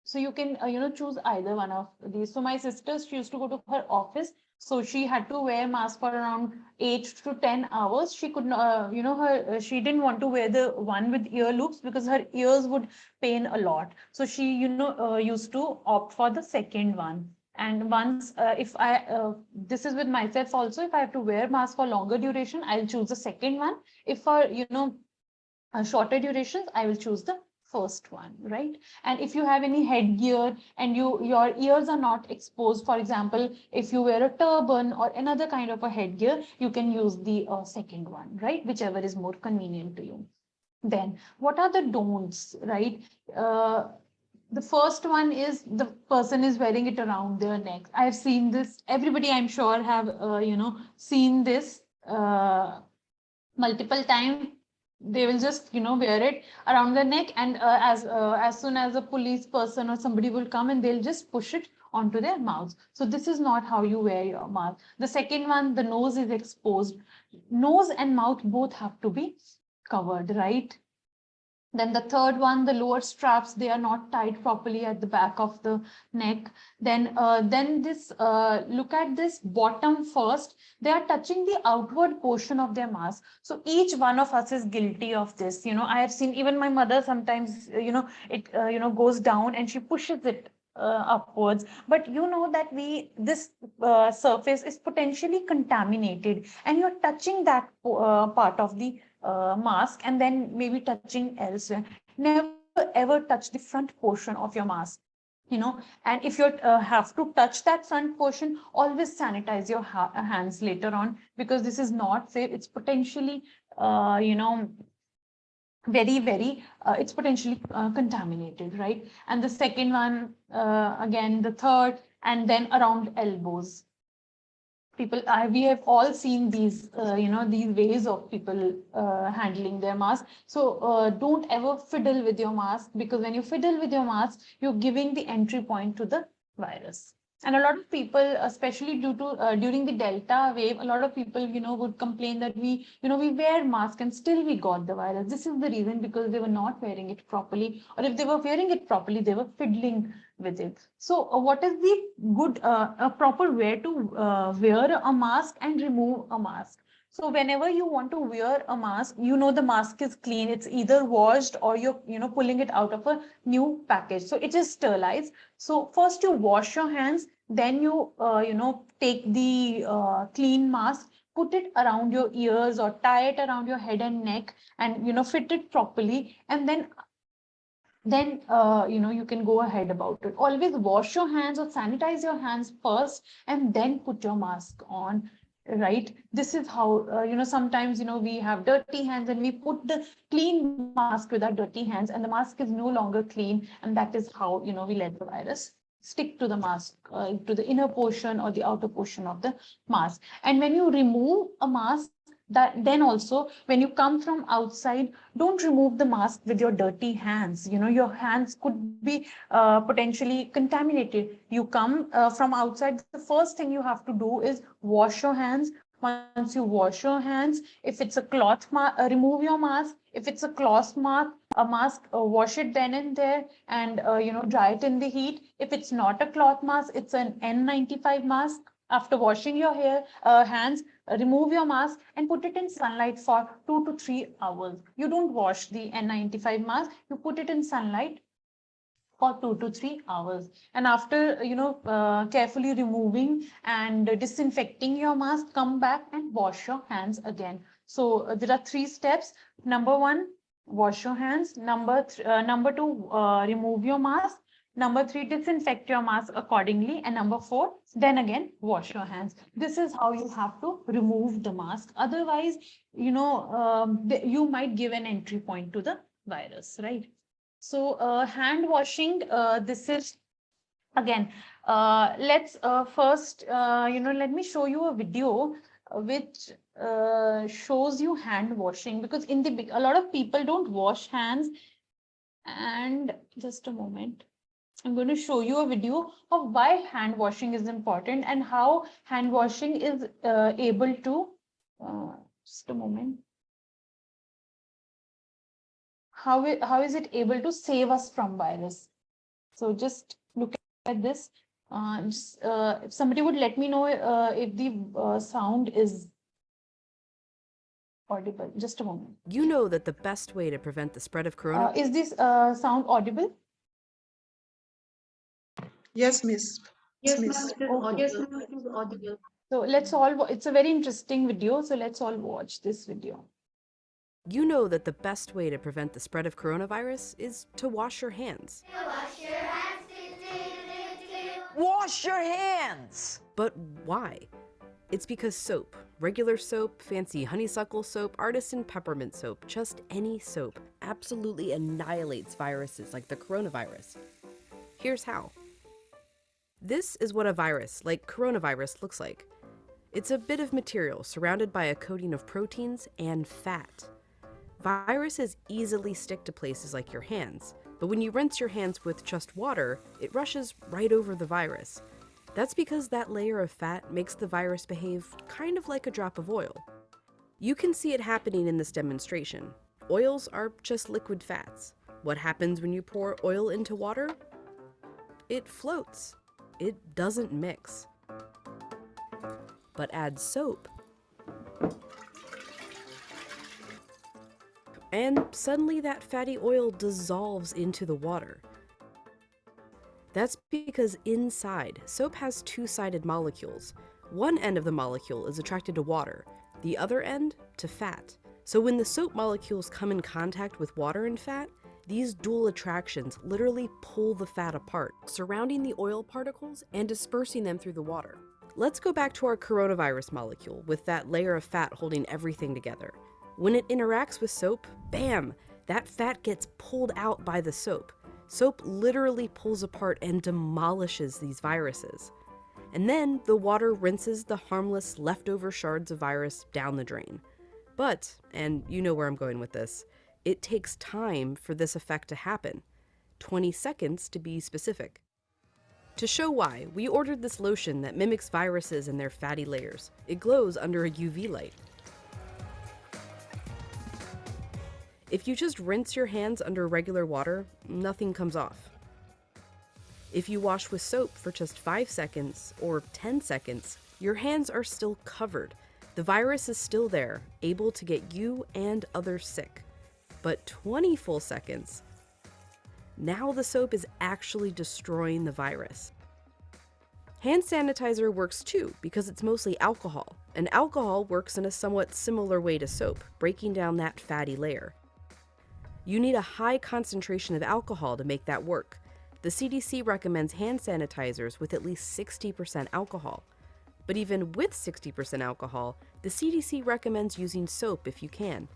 So you can, choose either one of these. So my sister, she used to go to her office, so she had to wear mask for around 8 to 10 hours. She could, she didn't want to wear the one with ear loops because her ears would pain a lot. So she, used to opt for the second one. And once, this is with myself also, if I have to wear mask for longer duration, I'll choose the second one. If for, shorter durations, I will choose the first one, right? And if you have any headgear and your ears are not exposed, for example, if you wear a turban or another kind of a headgear, you can use the second one, right? Whichever is more convenient to you. Then what are the don'ts, right? The first one is the person is wearing it around their neck. I've seen this. Everybody, I'm sure, have seen this multiple times. they will just, wear it around their neck, and as soon as a police person or somebody will come, and they'll just push it onto their mouths. So this is not how you wear your mask. The second one, the nose is exposed. Nose and mouth both have to be covered, right? Then the third one, the lower straps, they are not tied properly at the back of the neck. Then this, look at this bottom first. They are touching the outward portion of their mask. So each one of us is guilty of this. I have seen even my mother sometimes, it, goes down and she pushes it upwards. But that this surface is potentially contaminated, and you're touching that part of the mask, and then maybe touching elsewhere. Never ever touch the front portion of your mask. And if you have to touch that front portion, always sanitize your hands later on, because this is not safe. It's potentially very it's potentially contaminated, right? And the second one, again the third, and then around elbows. People, we have all seen these these ways of people handling their mask. So don't ever fiddle with your mask, because when you fiddle with your mask, you're giving the entry point to the virus. And a lot of people, especially due to during the Delta wave, a lot of people would complain that we wear mask and still we got the virus. This is the reason, because they were not wearing it properly, or if they were wearing it properly, they were fiddling with it. So what is the good a proper way to wear a mask and remove a mask? So whenever you want to wear a mask, the mask is clean. It's either washed, or you're pulling it out of a new package. So it is sterilized. So first you wash your hands, then you take the clean mask, put it around your ears or tie it around your head and neck, and fit it properly, and then you can go ahead about it. Always wash your hands or sanitize your hands first, and then put your mask on, right? This is how sometimes we have dirty hands, and we put the clean mask with our dirty hands, and the mask is no longer clean, and that is how we let the virus stick to the mask, to the inner portion or the outer portion of the mask. And when you remove a mask, then also when you come from outside, don't remove the mask with your dirty hands. Your hands could be potentially contaminated. You come from outside, the first thing you have to do is wash your hands. Once you wash your hands, if it's a cloth mask, remove your mask. If it's a cloth mask, wash it then and there, and dry it in the heat. If it's not a cloth mask, it's an N95 mask. After washing your hands, remove your mask and put it in sunlight for 2 to 3 hours. You don't wash the N95 mask, you put it in sunlight for 2 to 3 hours. And after, carefully removing and disinfecting your mask, come back and wash your hands again. So there are 3 steps. Number 1, wash your hands. Number 2, remove your mask. Number 3, disinfect your mask accordingly. And number 4, then again, wash your hands. This is how you have to remove the mask. Otherwise, you might give an entry point to the virus, right? So hand washing, this is, again, let's first, let me show you a video which shows you hand washing, because a lot of people don't wash hands. And just a moment. I'm going to show you a video of why hand washing is important, and how hand washing is able to, just a moment. How is it able to save us from virus? So just look at this. If somebody would let me know if the sound is audible. Just a moment. You know that the best way to prevent the spread of corona. Is this sound audible? Yes, Miss. Yes, Miss. ma'am, it is audible. Yes, ma'am, it is audible. So let's all, it's a very interesting video. So let's all watch this video. You know that the best way to prevent the spread of coronavirus is to wash your hands. Wash your hands. Wash your hands! But why? It's because soap, regular soap, fancy honeysuckle soap, artisan peppermint soap, just any soap, absolutely annihilates viruses like the coronavirus. Here's how. This is what a virus, like coronavirus, looks like. It's a bit of material surrounded by a coating of proteins and fat. Viruses easily stick to places like your hands, but when you rinse your hands with just water, it rushes right over the virus. That's because that layer of fat makes the virus behave kind of like a drop of oil. You can see it happening in this demonstration. Oils are just liquid fats. What happens when you pour oil into water? It floats. It doesn't mix. But add soap, and suddenly that fatty oil dissolves into the water. That's because inside, soap has two-sided molecules. One end of the molecule is attracted to water, the other end to fat. So when the soap molecules come in contact with water and fat, these dual attractions literally pull the fat apart, surrounding the oil particles and dispersing them through the water. Let's go back to our coronavirus molecule with that layer of fat holding everything together. When it interacts with soap, bam, that fat gets pulled out by the soap. Soap literally pulls apart and demolishes these viruses. And then the water rinses the harmless leftover shards of virus down the drain. But, and you know where I'm going with this, it takes time for this effect to happen. 20 seconds to be specific. To show why, we ordered this lotion that mimics viruses and their fatty layers. It glows under a UV light. If you just rinse your hands under regular water, nothing comes off. If you wash with soap for just 5 seconds or 10 seconds, your hands are still covered. The virus is still there, able to get you and others sick. But 20 full seconds, now the soap is actually destroying the virus. Hand sanitizer works too because it's mostly alcohol, and alcohol works in a somewhat similar way to soap, breaking down that fatty layer. You need a high concentration of alcohol to make that work. The CDC recommends hand sanitizers with at least 60% alcohol. But even with 60% alcohol, the CDC recommends using soap if you can.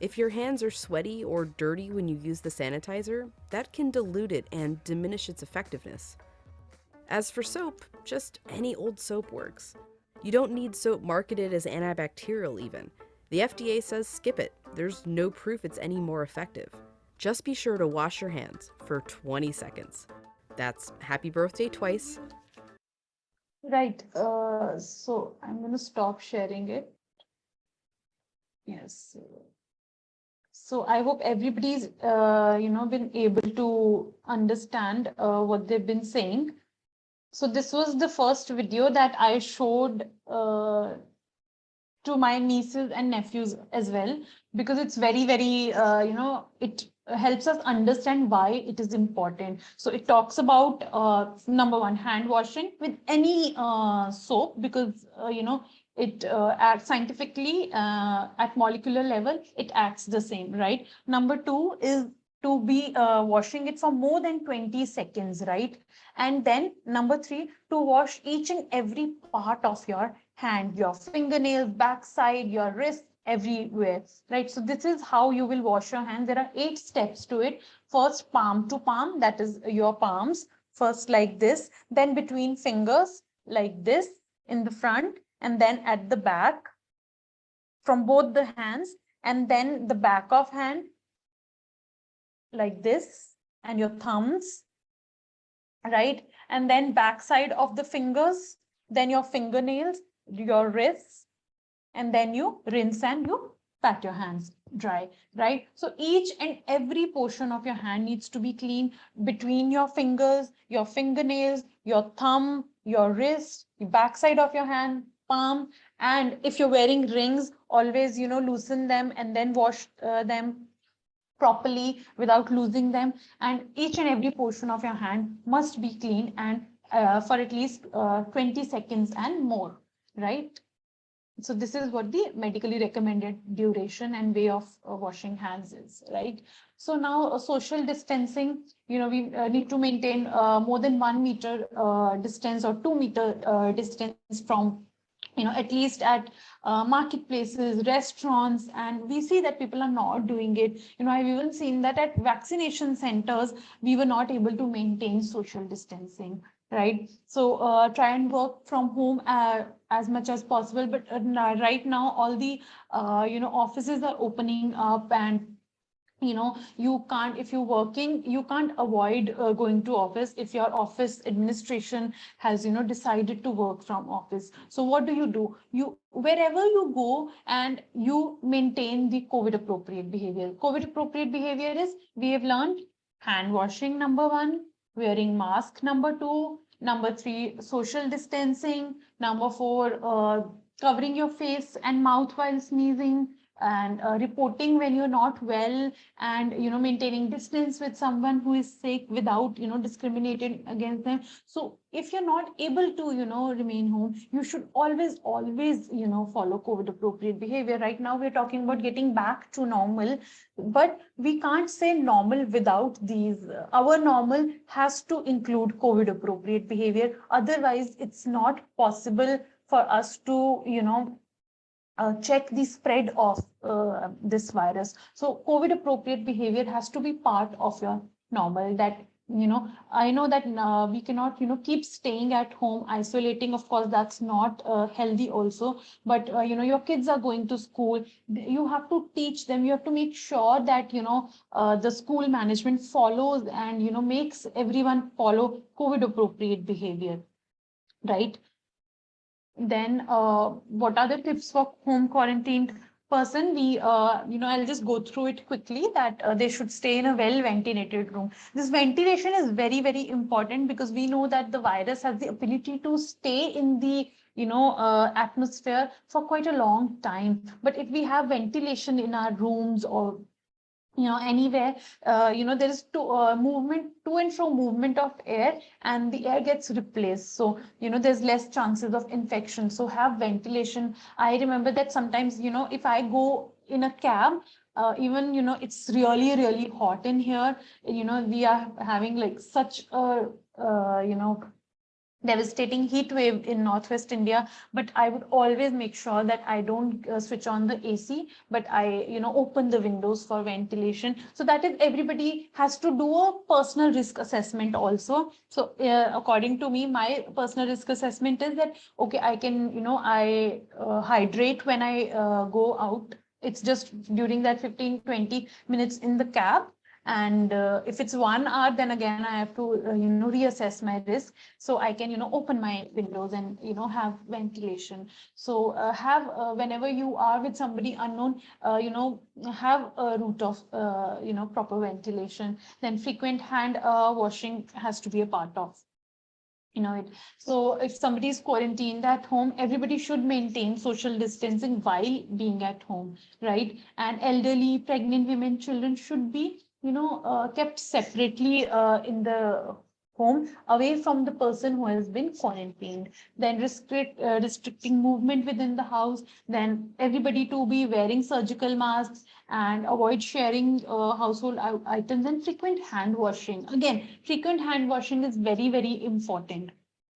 If your hands are sweaty or dirty when you use the sanitizer, that can dilute it and diminish its effectiveness. As for soap, just any old soap works. You don't need soap marketed as antibacterial even. The FDA says skip it. There's no proof it's any more effective. Just be sure to wash your hands for 20 seconds. That's happy birthday twice. Right. So I'm going to stop sharing it. Yes. So I hope everybody's, been able to understand what they've been saying. So this was the first video that I showed to my nieces and nephews as well, because it's very, very, it helps us understand why it is important. So it talks about, number one, hand washing with any soap, because, it acts scientifically at molecular level, it acts the same, right? Number two is to be washing it for more than 20 seconds, right? And then number three, to wash each and every part of your hand, your fingernails, backside, your wrist, everywhere, right? So this is how you will wash your hand. There are 8 steps to it. First, palm to palm, that is your palms. First like this, then between fingers like this in the front, and then at the back from both the hands, and then the back of hand like this, and your thumbs, right? And then backside of the fingers, then your fingernails, your wrists, and then you rinse and you pat your hands dry, right? So each and every portion of your hand needs to be clean, between your fingers, your fingernails, your thumb, your wrist, the backside of your hand, palm. And if you're wearing rings, always, loosen them and then wash them properly without losing them. And each and every portion of your hand must be clean, and for at least 20 seconds and more, right? So this is what the medically recommended duration and way of washing hands is, right? So now social distancing, we need to maintain more than 1 meter distance or 2 meter distance from, at least at marketplaces, restaurants, and we see that people are not doing it. I've even seen that at vaccination centers, we were not able to maintain social distancing, right? So try and work from home as much as possible. But right now, all the offices are opening up, and You can't, if you're working, you can't avoid going to office if your office administration has decided to work from office. So what do? You wherever you go, and you maintain the COVID appropriate behavior. COVID appropriate behavior is, we have learned, hand washing, number one, wearing mask, number two, number three, social distancing, number four, covering your face and mouth while sneezing, and reporting when you're not well, and maintaining distance with someone who is sick without discriminating against them. So if you're not able to remain home, you should always follow COVID appropriate behavior. Right now we're talking about getting back to normal, but we can't say normal without these. Our normal has to include COVID appropriate behavior, otherwise it's not possible for us to check the spread of this virus. So COVID appropriate behavior has to be part of your normal. That I know that we cannot keep staying at home isolating. Of course, that's not healthy also. But your kids are going to school. You have to teach them. You have to make sure that the school management follows and makes everyone follow COVID appropriate behavior, right? Then what are the tips for home quarantined person? We I'll just go through it quickly, that they should stay in a well ventilated room. This ventilation is very, very important, because we know that the virus has the ability to stay in the atmosphere for quite a long time. But if we have ventilation in our rooms, or anywhere, there is movement, to and fro movement of air, and the air gets replaced. So there's less chances of infection. So have ventilation. I remember that sometimes if I go in a cab, even it's really, really hot in here, we are having like such a devastating heat wave in Northwest India, but I would always make sure that I don't switch on the AC, but I open the windows for ventilation. So that is, everybody has to do a personal risk assessment also. So according to me, my personal risk assessment is that, okay, I can I hydrate when I go out. It's just during that 15-20 minutes in the cab. And if it's 1 hour, then again I have to reassess my risk. So I can open my windows and have ventilation. So have whenever you are with somebody unknown, have a route of proper ventilation. Then frequent hand washing has to be a part of it. So if somebody is quarantined at home, everybody should maintain social distancing while being at home, right? And elderly, pregnant women, children should be kept separately in the home, away from the person who has been quarantined. Then restricting movement within the house. Then everybody to be wearing surgical masks, and avoid sharing household items, and frequent hand washing. Again, frequent hand washing is very, very important.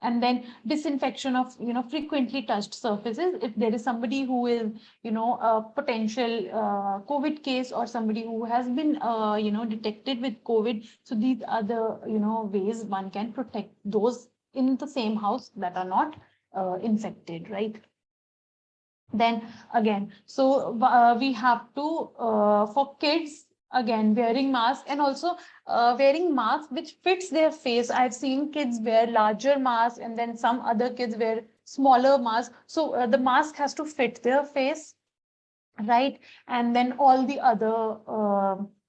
And then disinfection of frequently touched surfaces. If there is somebody who is a potential COVID case, or somebody who has been detected with COVID, so these are the ways one can protect those in the same house that are not infected, right? Then again, so we have to for kids, again, wearing mask, and also wearing mask which fits their face. I've seen kids wear larger masks, and then some other kids wear smaller masks. So the mask has to fit their face, right? And then all the other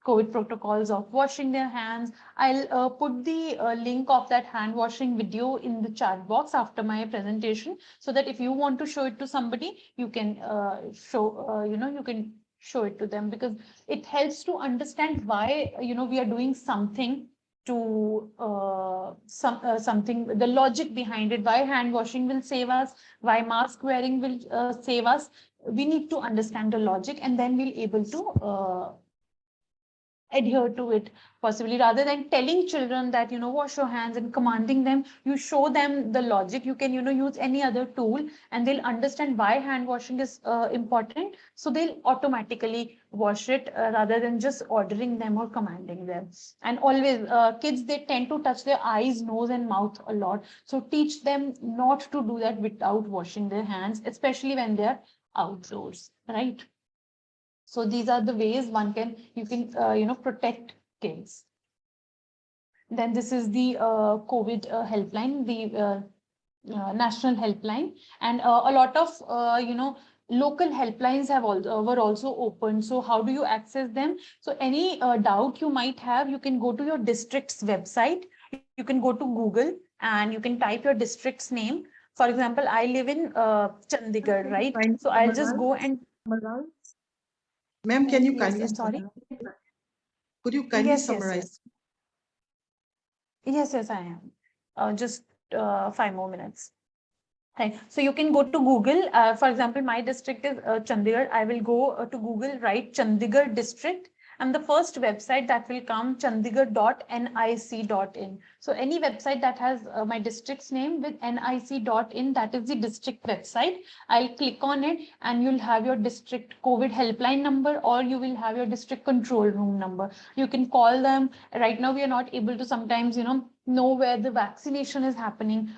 COVID protocols of washing their hands. I'll put the link of that hand washing video in the chat box after my presentation, so that if you want to show it to somebody, you can you can show it to them, because it helps to understand why we are doing something to something, the logic behind it, why hand washing will save us, why mask wearing will save us. We need to understand the logic, and then we'll able to adhere to it, possibly, rather than telling children that wash your hands and commanding them. You show them the logic. You can use any other tool, and they'll understand why hand washing is important, so they'll automatically wash it, rather than just ordering them or commanding them. And always kids, they tend to touch their eyes, nose and mouth a lot, so teach them not to do that without washing their hands, especially when they're outdoors, right? So these are the ways you can protect kids. Then this is the COVID helpline, the national helpline, and a lot of local helplines have were also open. So how do you access them? So any doubt you might have, you can go to your district's website. You can go to Google and you can type your district's name. For example, I live in Chandigarh, right? So I'll just go and. Ma'am, can you Yes, kindly I'm sorry. Could you kindly Yes, summarize? yes, I am. Just 5 more minutes. Right. So you can go to Google. For example, my district is Chandigarh. I will go to Google, write Chandigarh district, and the first website that will come chandigarh.nic.in. So any website that has my district's name with nic.in, that is the district website. I'll click on it and you'll have your district COVID helpline number, or you will have your district control room number. You can call them. Right now, we are not able to sometimes, know where the vaccination is happening.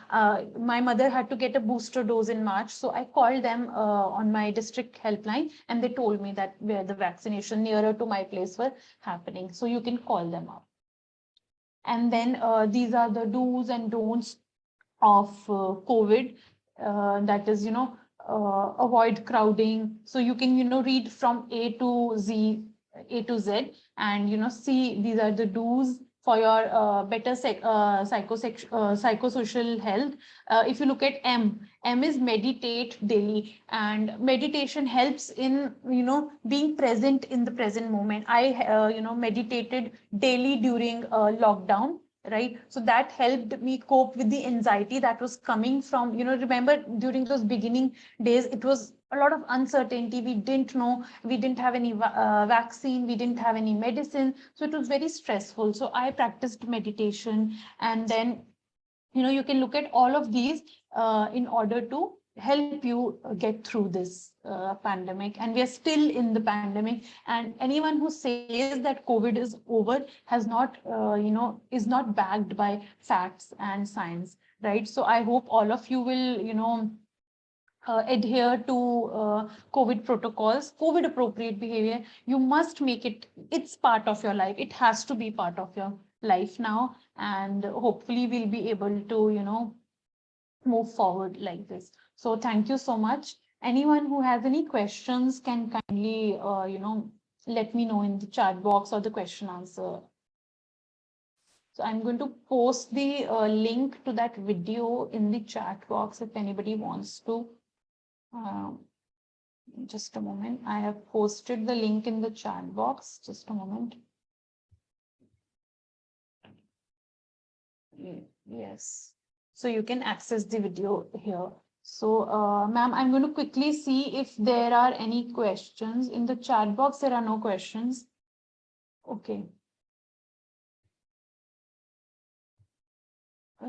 My mother had to get a booster dose in March. So I called them on my district helpline and they told me that where the vaccination nearer to my place were happening. So you can call them up. And then these are the do's and don'ts of COVID. That is, avoid crowding. So you can, read from A to Z, and, see these are the do's for your better psychosocial health. If you look at M is meditate daily, and meditation helps in, being present in the present moment. I, meditated daily during lockdown. Right. So that helped me cope with the anxiety that was coming from, remember during those beginning days, it was a lot of uncertainty. We didn't know, we didn't have any vaccine, we didn't have any medicine. So it was very stressful. So I practiced meditation, and then, you can look at all of these in order to help you get through this pandemic. And we are still in the pandemic, and anyone who says that COVID is over has not is not backed by facts and science, right? So I hope all of you will adhere to COVID protocols, COVID appropriate behavior. You must make it's part of your life. It has to be part of your life now, and hopefully we'll be able to move forward like this. So thank you so much. Anyone who has any questions can kindly, let me know in the chat box or the question answer. So I'm going to post the link to that video in the chat box if anybody wants to. Just a moment. I have posted the link in the chat box. Just a moment. Yes. So you can access the video here. So, ma'am, I'm going to quickly see if there are any questions. In the chat box, there are no questions. Okay.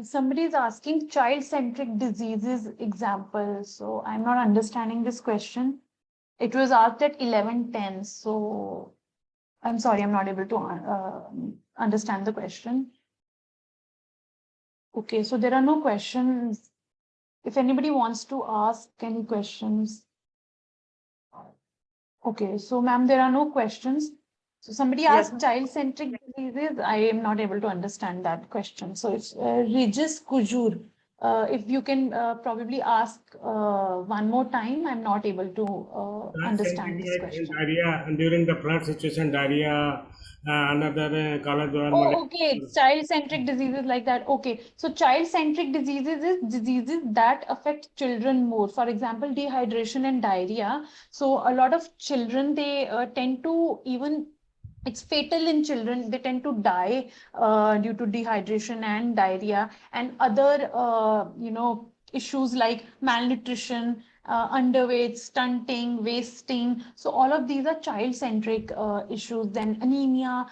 Somebody is asking child-centric diseases example. So I'm not understanding this question. It was asked at 11:10. So I'm sorry, I'm not able to understand the question. Okay, so there are no questions. If anybody wants to ask any questions. Okay, so ma'am, there are no questions. So somebody asked child-centric diseases. I am not able to understand that question. So it's Regis Kujur. If you can probably ask one more time, I'm not able to understand this question. Diarrhea, and during the flood situation, diarrhea, another Oh, okay, child-centric diseases like that. Okay, so child-centric diseases is diseases that affect children more. For example, dehydration and diarrhea. So a lot of children, they tend to even, it's fatal in children. They tend to die due to dehydration and diarrhea, and other, issues like malnutrition, underweight, stunting, wasting. So all of these are child-centric issues. Then anemia,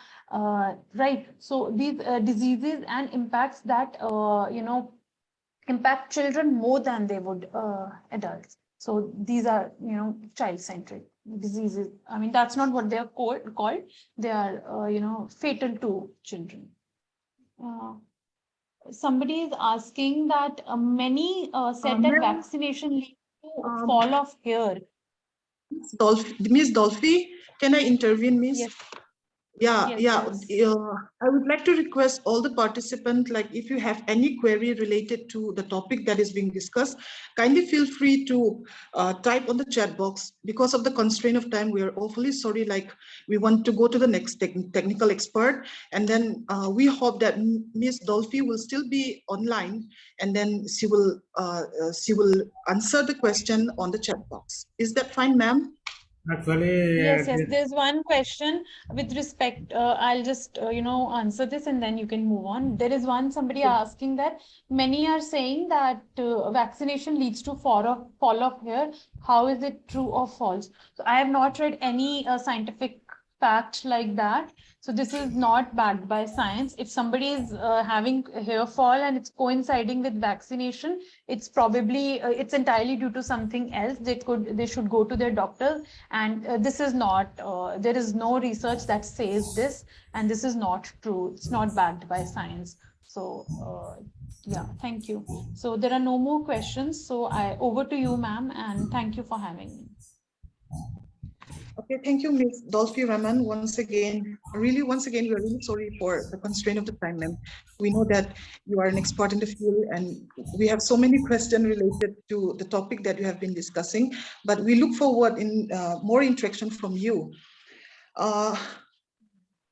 right? So these diseases and impacts that impact children more than they would adults. So these are child-centric diseases. I mean, that's not what they are called. They are fatal to children. Somebody is asking that many said that vaccination leads to fall of hair. Miss Dolphy, can I intervene, Miss? Yes. Yeah, Yes, I would like to request all the participants, like if you have any query related to the topic that is being discussed, kindly feel free to type on the chat box. Because of the constraint of time, we are awfully sorry, like we want to go to the next technical expert, and then we hope that Ms. Dolphy will still be online, and then she will answer the question on the chat box. Is that fine, ma'am? Actually, yes. There's one question with respect. I'll just answer this and then you can move on. There is somebody asking that many are saying that vaccination leads to fall of hair. How is it true or false? So I have not read any scientific fact like that. So this is not backed by science. If somebody is having hair fall and it's coinciding with vaccination, it's probably it's entirely due to something else. They should go to their doctor, and this is not there is no research that says this, and this is not true. It's not backed by science. So yeah, thank you. So there are no more questions. So over to you, ma'am, and thank you for having me. Okay, thank you, Ms. Dolphy Raman. Once again, we are really sorry for the constraint of the time, ma'am. We know that you are an expert in the field, and we have so many questions related to the topic that you have been discussing, but we look forward in more interaction from you.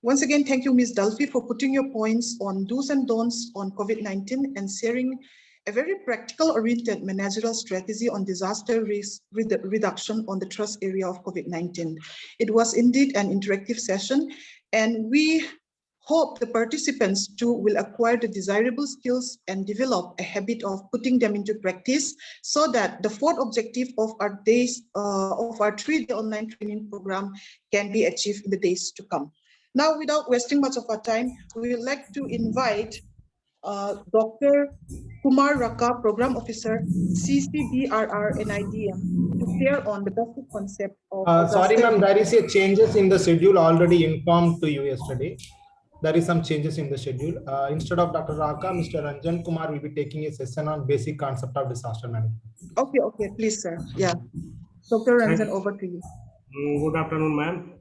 Once again, thank you, Ms. Dolphy, for putting your points on do's and don'ts on COVID-19 and sharing a very practical-oriented managerial strategy on disaster risk reduction on the trust area of COVID-19. It was indeed an interactive session, and we hope the participants too will acquire the desirable skills and develop a habit of putting them into practice, so that the fourth objective of our 3-day online training program can be achieved in the days to come. Now, without wasting much of our time, we would like to invite Dr. Kumar Raka, Program Officer, CCDRR NIDN, to share on the basic concept of sorry, ma'am, there is a changes in the schedule already informed to you yesterday. There is some changes in the schedule. Instead of Dr. Raka, Mr. Ranjan Kumar will be taking a session on basic concept of disaster management. Okay, please, sir. Yeah. Dr. Ranjan, over to you. Good afternoon, ma'am.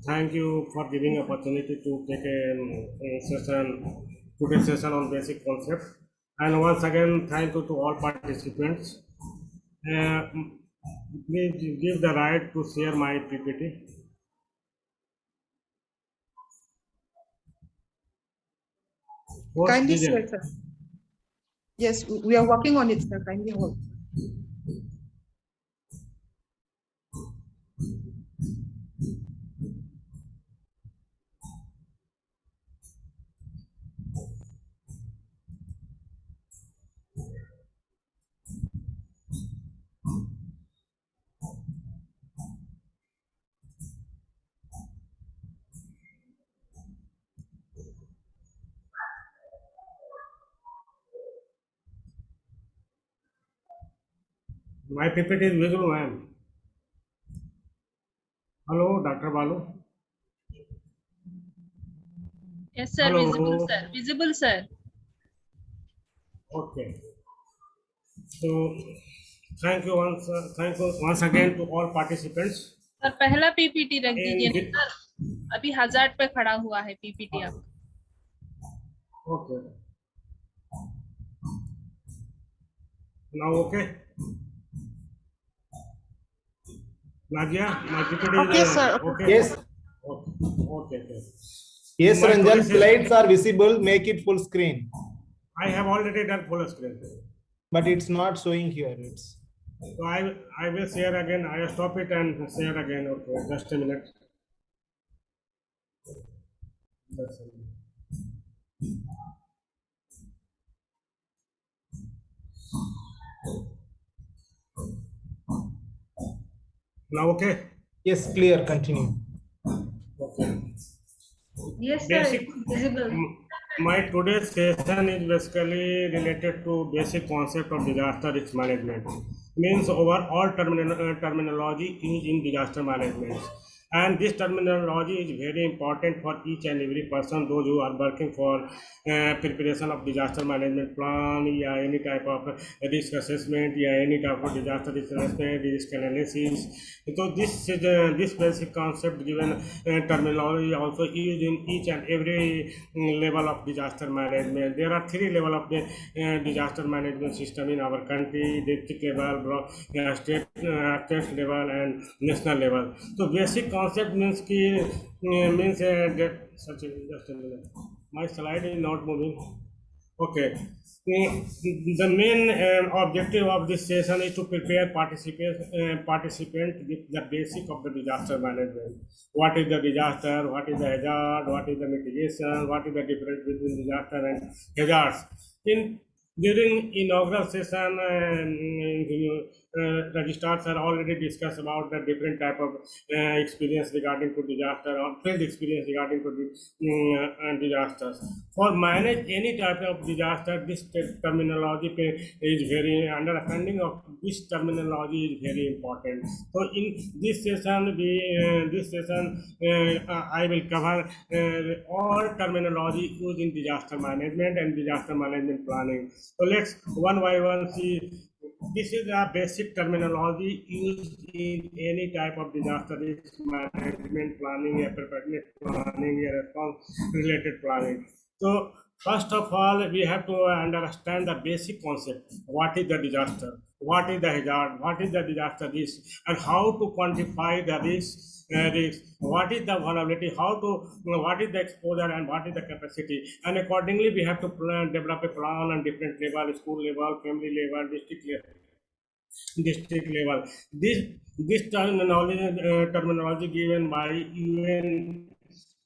Thank you for giving opportunity to take a session, today's session on basic concept. And once again, thank you to all participants. Please give the right to share my PPT. Kindly share, sir. Yes, we are working on it, sir. Kindly hold. My PPT is visible, ma'am. Hello, Dr. Balu. Yes, sir. Hello. Visible, sir. Visible, sir. Okay. So, thank you once again to all participants. Sir पहला PPT रख दीजिए ना sir, अभी hazard पे खड़ा हुआ है PPT आपका. Okay. Now okay. Nadia, my PPT is Okay, sir. okay. Yes. Okay. Yes, My Ranjan, policy- slides are visible. Make it full screen. I have already done full screen. But it's not showing here. It's So I will share again. I will stop it and share again. Okay, just a minute. Just a minute. Now okay. yes, clear. Continue. Okay. Yes, sir. Basic. Visible. My today's session is basically related to basic concept of disaster risk management. Means overall terminology used in disaster management. And this terminology is very important for each and every person, those who are working for preparation of disaster management plan, yeah, any type of risk assessment, yeah, any type of disaster risk assessment, risk analysis. So this is this basic concept given terminology also used in each and every level of disaster management. There are three levels of the disaster management system in our country: district level, state level, and national level. So basic concept means that such a, just a minute. My slide is not moving. Okay. The main objective of this session is to prepare participant with the basic of the disaster management. What is the disaster? What is the hazard? What is the mitigation? What is the difference between disaster and hazards? During inaugural session, registrars are already discussed about the different type of experience regarding to disaster or field experience regarding to the disasters. For manage any type of disaster, this terminology is very, understanding of this terminology is very important. So in this session, I will cover all terminology used in disaster management and disaster management planning. So let's one by one see. This is a basic terminology used in any type of disaster risk management planning, preparedness planning, response related planning. So first of all, we have to understand the basic concept. What is the disaster? What is the hazard? What is the disaster risk? And how to quantify the risk? What is the vulnerability, what is the exposure, and what is the capacity, and accordingly we have to develop a plan on different level: school level, family level, district level. This terminology given by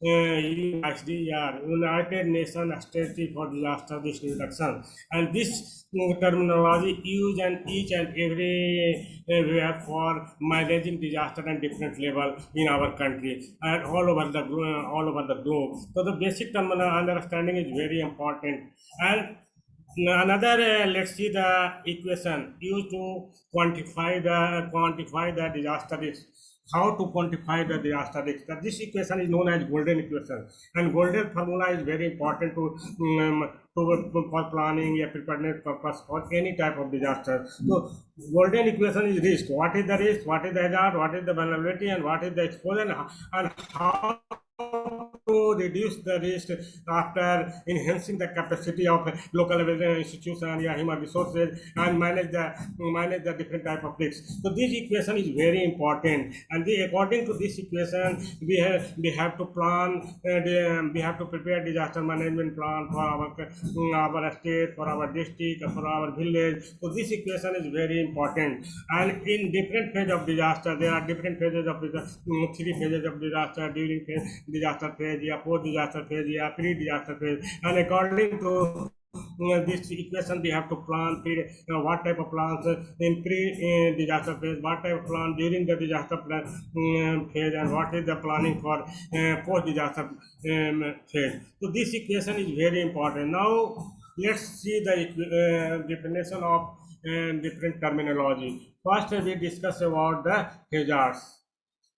UNHCR, United Nations Strategy for Disaster Risk Reduction, and this terminology used and each and everywhere for managing disaster and different level in our country and all over the globe. So the basic terminology understanding is very important. And another, let's see the equation used to quantify the disaster risk. How to quantify the disaster risk? This equation is known as golden equation, and golden formula is very important for planning, preparedness purpose for any type of disaster. So golden equation is risk. What is the risk? What is the hazard? What is the vulnerability? And what is the exposure? And how to reduce the risk after enhancing the capacity of local institution, human resources, and manage the different type of risks. So this equation is very important, and according to this equation, we have to plan. We have to prepare disaster management plan for our state, for our district, for our village. So this equation is very important. And in different phase of disaster, there are different phases of three phases of disaster: during disaster phase, post-disaster phase, pre-disaster phase. And according to this equation, we have to plan what type of plans in pre-disaster phase, what type of plan during the disaster phase, and what is the planning for post-disaster phase. So this equation is very important. Now let's see the definition of different terminology. First, we discuss about the hazards.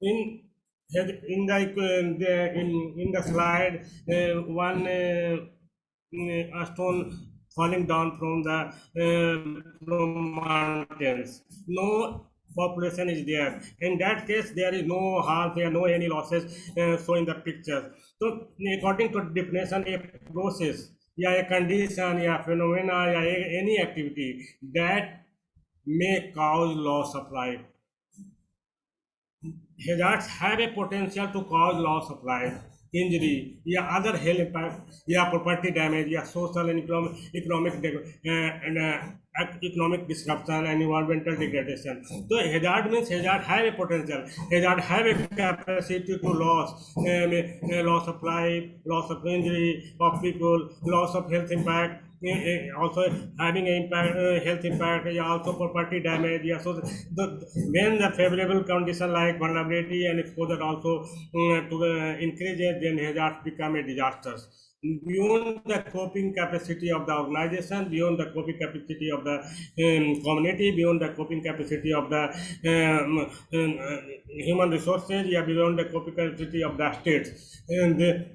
In the slide, one a stone falling down from the mountains. No population is there. In that case, there is no harm, there are no any losses shown in the picture. So according to definition, a process, a condition, a phenomena, any activity that may cause loss of life. Hazards have a potential to cause loss of life, injury, other health impact, property damage, social and economic disruption, and environmental degradation. So hazard means hazard have a potential. Hazard have a capacity to loss of life, loss of injury of people, loss of health impact. Also having an impact, health impact, also property damage. So when the favorable condition like vulnerability and exposure also to increases, then hazards become a disaster. beyond the coping capacity of the organization, beyond the coping capacity of the community, beyond the coping capacity of the human resources, yeah, beyond the coping capacity of the states, and the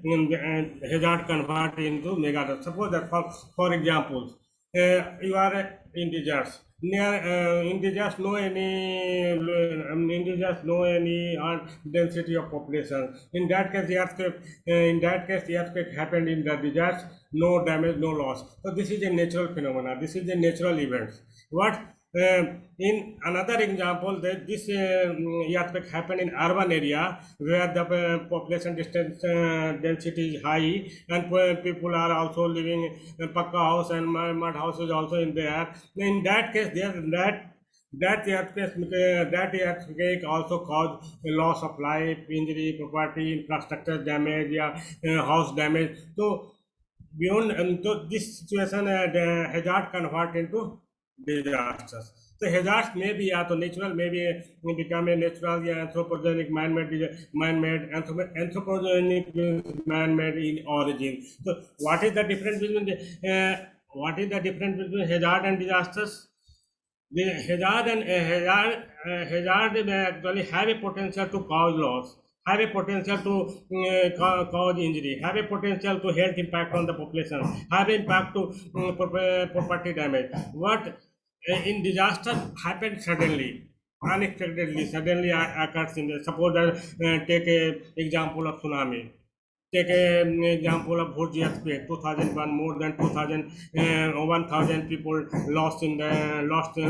hazard convert into mega. Suppose that, for example, you are in deserts. Near in deserts, no any in deserts, no any density of population. In that case, the earthquake happened in the deserts. No damage, no loss. So this is a natural phenomena. This is a natural event. What in another example, that this earthquake happened in urban area where the population distance density is high, and people are also living in pakka house and mud houses also in there. In that case, that earthquake also caused a loss of life, injury, property, infrastructure damage, yeah, house damage. So beyond so this situation, the hazard convert into disasters. So hazards may be natural, maybe become a natural, yeah, anthropogenic, anthropogenic means man-made in origin. So what is the difference between hazard and disasters? The hazard actually have a potential to cause loss, have a potential to cause injury, have a potential to health impact on the population, have impact to property damage. What in disaster happens suddenly, unexpectedly, suddenly occurs in the, suppose that take a example of tsunami. Take an example of Bhuj earthquake, 2001, more than 1,000 people lost in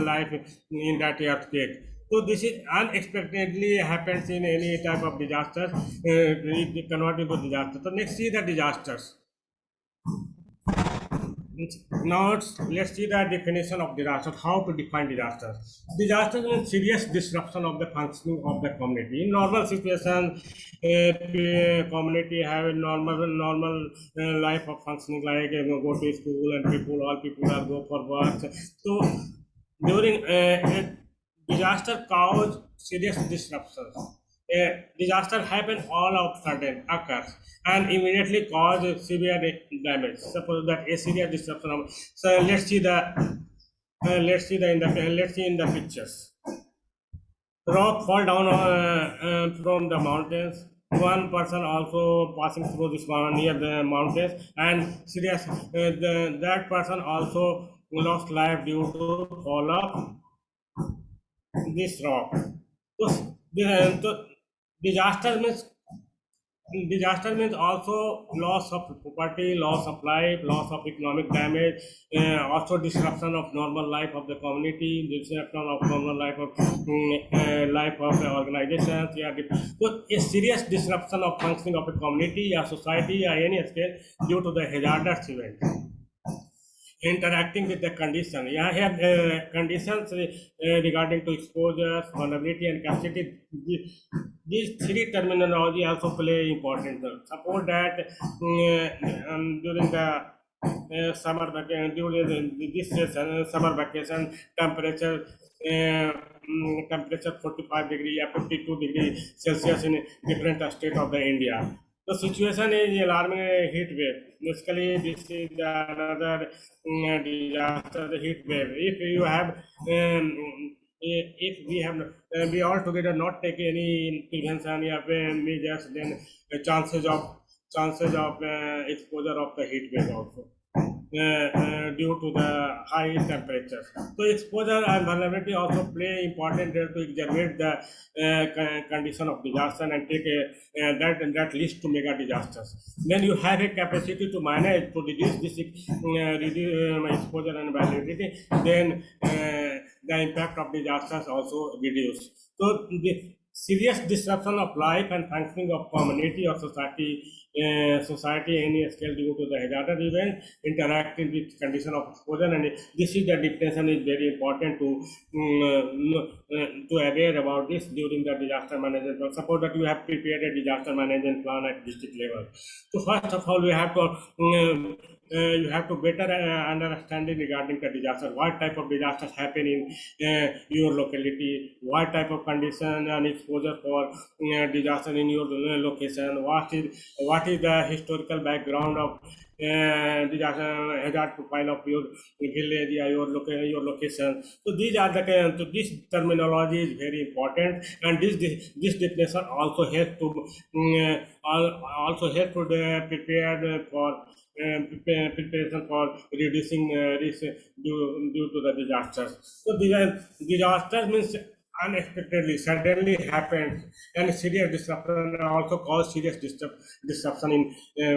life in that earthquake. So this is unexpectedly happens in any type of disaster. It convert into disaster. So next is the disasters. Now let's see the definition of disaster. How to define disaster? Disaster means serious disruption of the functioning of the community. In normal situation, community have a normal life of functioning, like go to school and all people are go for work. So during disaster cause serious disruptions. A disaster happen all of sudden occurs and immediately cause severe damage. Suppose that a serious disruption of, so let's see in the pictures. Rock fall down from the mountains. One person also passing through this near the mountains, and serious that person also lost life due to fall of this rock. So disaster means also loss of property, loss of life, loss of economic damage, also disruption of normal life of the community, disruption of normal life of the organizations. Yeah, so a serious disruption of functioning of a community or society or any scale due to the hazardous event. Interacting with the condition. Yeah, I have conditions regarding to exposure, vulnerability, and capacity. These three terminology also play important role. Suppose that during the summer vacation, during this summer vacation, temperature 45 degree or 52 degree Celsius in different state of the India. The situation is alarming heat wave. Basically, this is another disaster, the heat wave. If you have, if we have, we all together not take any prevention measures, then the chances of exposure of the heat wave also. Due to the high temperatures. So exposure and vulnerability also play important role to exacerbate the condition of disaster and take that leads to mega disasters. Then you have a capacity to manage, to reduce this exposure and vulnerability, then the impact of disasters also reduce. So the serious disruption of life and functioning of community or society any scale due to the hazardous event interacting with condition of exposure, and this is the definition is very important to aware about this during the disaster management plan. Suppose that you have prepared a disaster management plan at district level. So first of all, you have to better understanding regarding the disaster. What type of disasters happen in your locality? What type of condition and exposure for disaster in your location? What is the historical background of disaster hazard profile of your village, your location. So these are the so this terminology is very important, and this definition also help to prepare for preparation for reducing risk due to the disasters. So disasters means unexpectedly, suddenly happened, and serious disruption also cause serious disruption in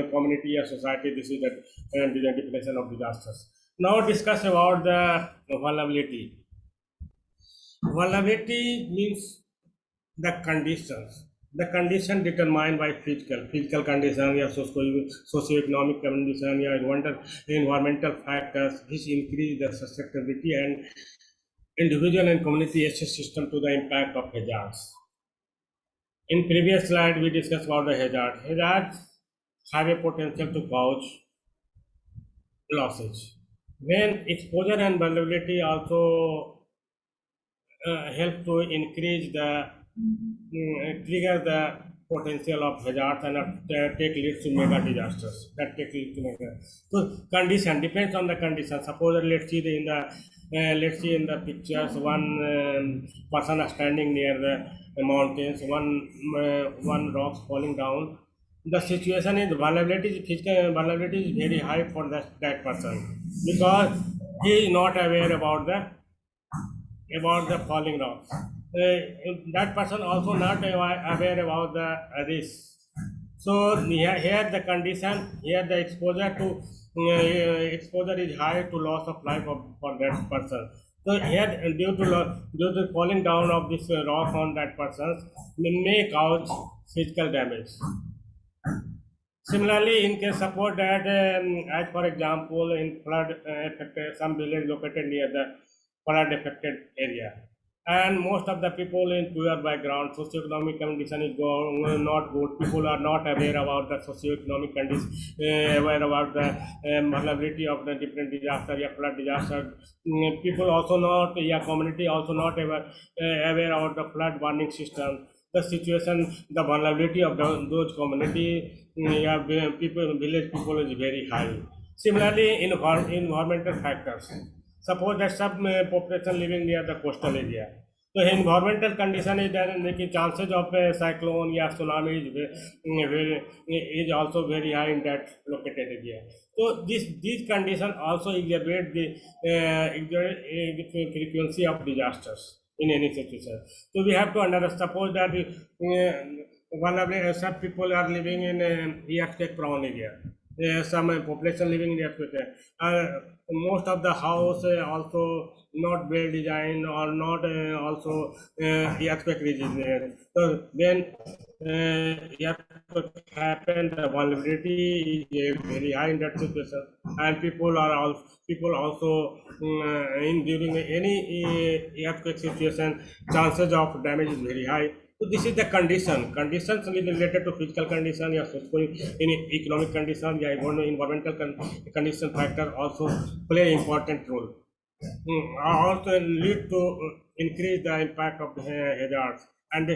community or society. This is the definition of disasters. Now discuss about the vulnerability. Vulnerability means the conditions. The condition determined by physical condition, या socio-economic condition, या environmental factors which increase the susceptibility and individual and community access system to the impact of hazards. In previous slide, we discussed about the hazard. Hazards have a potential to cause losses. When exposure and vulnerability also help to increase the trigger the potential of hazards and take leads to mega disasters. That take leads to mega. So condition depends on the condition. Suppose let's see in the pictures one person standing near the mountains, one rocks falling down. The situation is physical vulnerability is very high for that person because he is not aware about the falling rocks. That person also not aware about the risk. So here the condition, here the exposure is high to loss of life for that person. So here due to falling down of this rock on that person may cause physical damage. Similarly, in case suppose that as for example in flood affected some village located near the flood affected area, and most of the people in poor background, socioeconomic condition is not good. People are not aware about the socioeconomic condition, aware about the vulnerability of the different disaster, flood disaster. People also not, community also not aware about the flood warning system. The situation, the vulnerability of those community, village people is very high. Similarly, environmental factors. Suppose that some population living near the coastal area. So environmental condition is there, the chances of a cyclone or tsunami is also very high in that located area. So these conditions also exacerbate the frequency of disasters in any situation. So we have to understand. Suppose that some people are living in earthquake prone area. Some population living in the earthquake. Most of the house also not well designed or not also earthquake resistant. So when earthquake happen, the vulnerability is very high in that situation, and people also during any earthquake situation, chances of damage is very high. So this is the conditions related to physical condition, in economic condition, environmental condition factor also play important role. Also lead to increase the impact of the hazards, and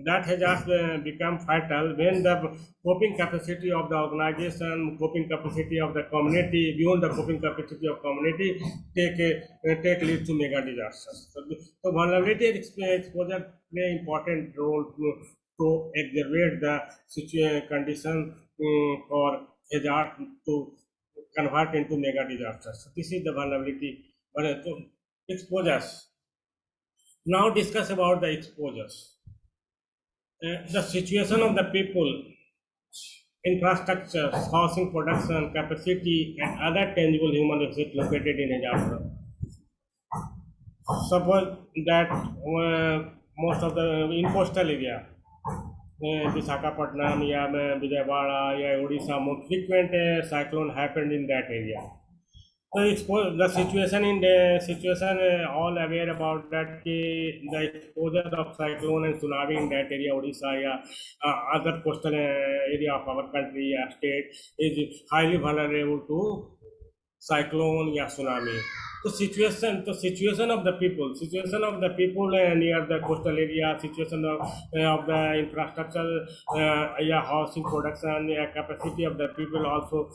that hazards become fatal when the coping capacity of the organization, coping capacity of the community, beyond the coping capacity of community, take lead to mega disasters. So vulnerability exposure play important role to exacerbate the condition for hazard to convert into mega disasters. So this is the vulnerability exposures. Now discuss about the exposures. The situation of the people, infrastructure, housing production, capacity, and other tangible human assets located in hazard. Suppose that most of the in coastal area, Visakhapatnam, Vijayawada, Odisha, more frequent cyclone happened in that area. So the situation all aware about that the exposure of cyclone and tsunami in that area, Odisha, other coastal area of our country, state is highly vulnerable to cyclone or tsunami. The situation of the people near the coastal area, situation of the infrastructure, yeah, housing production, yeah, capacity of the people also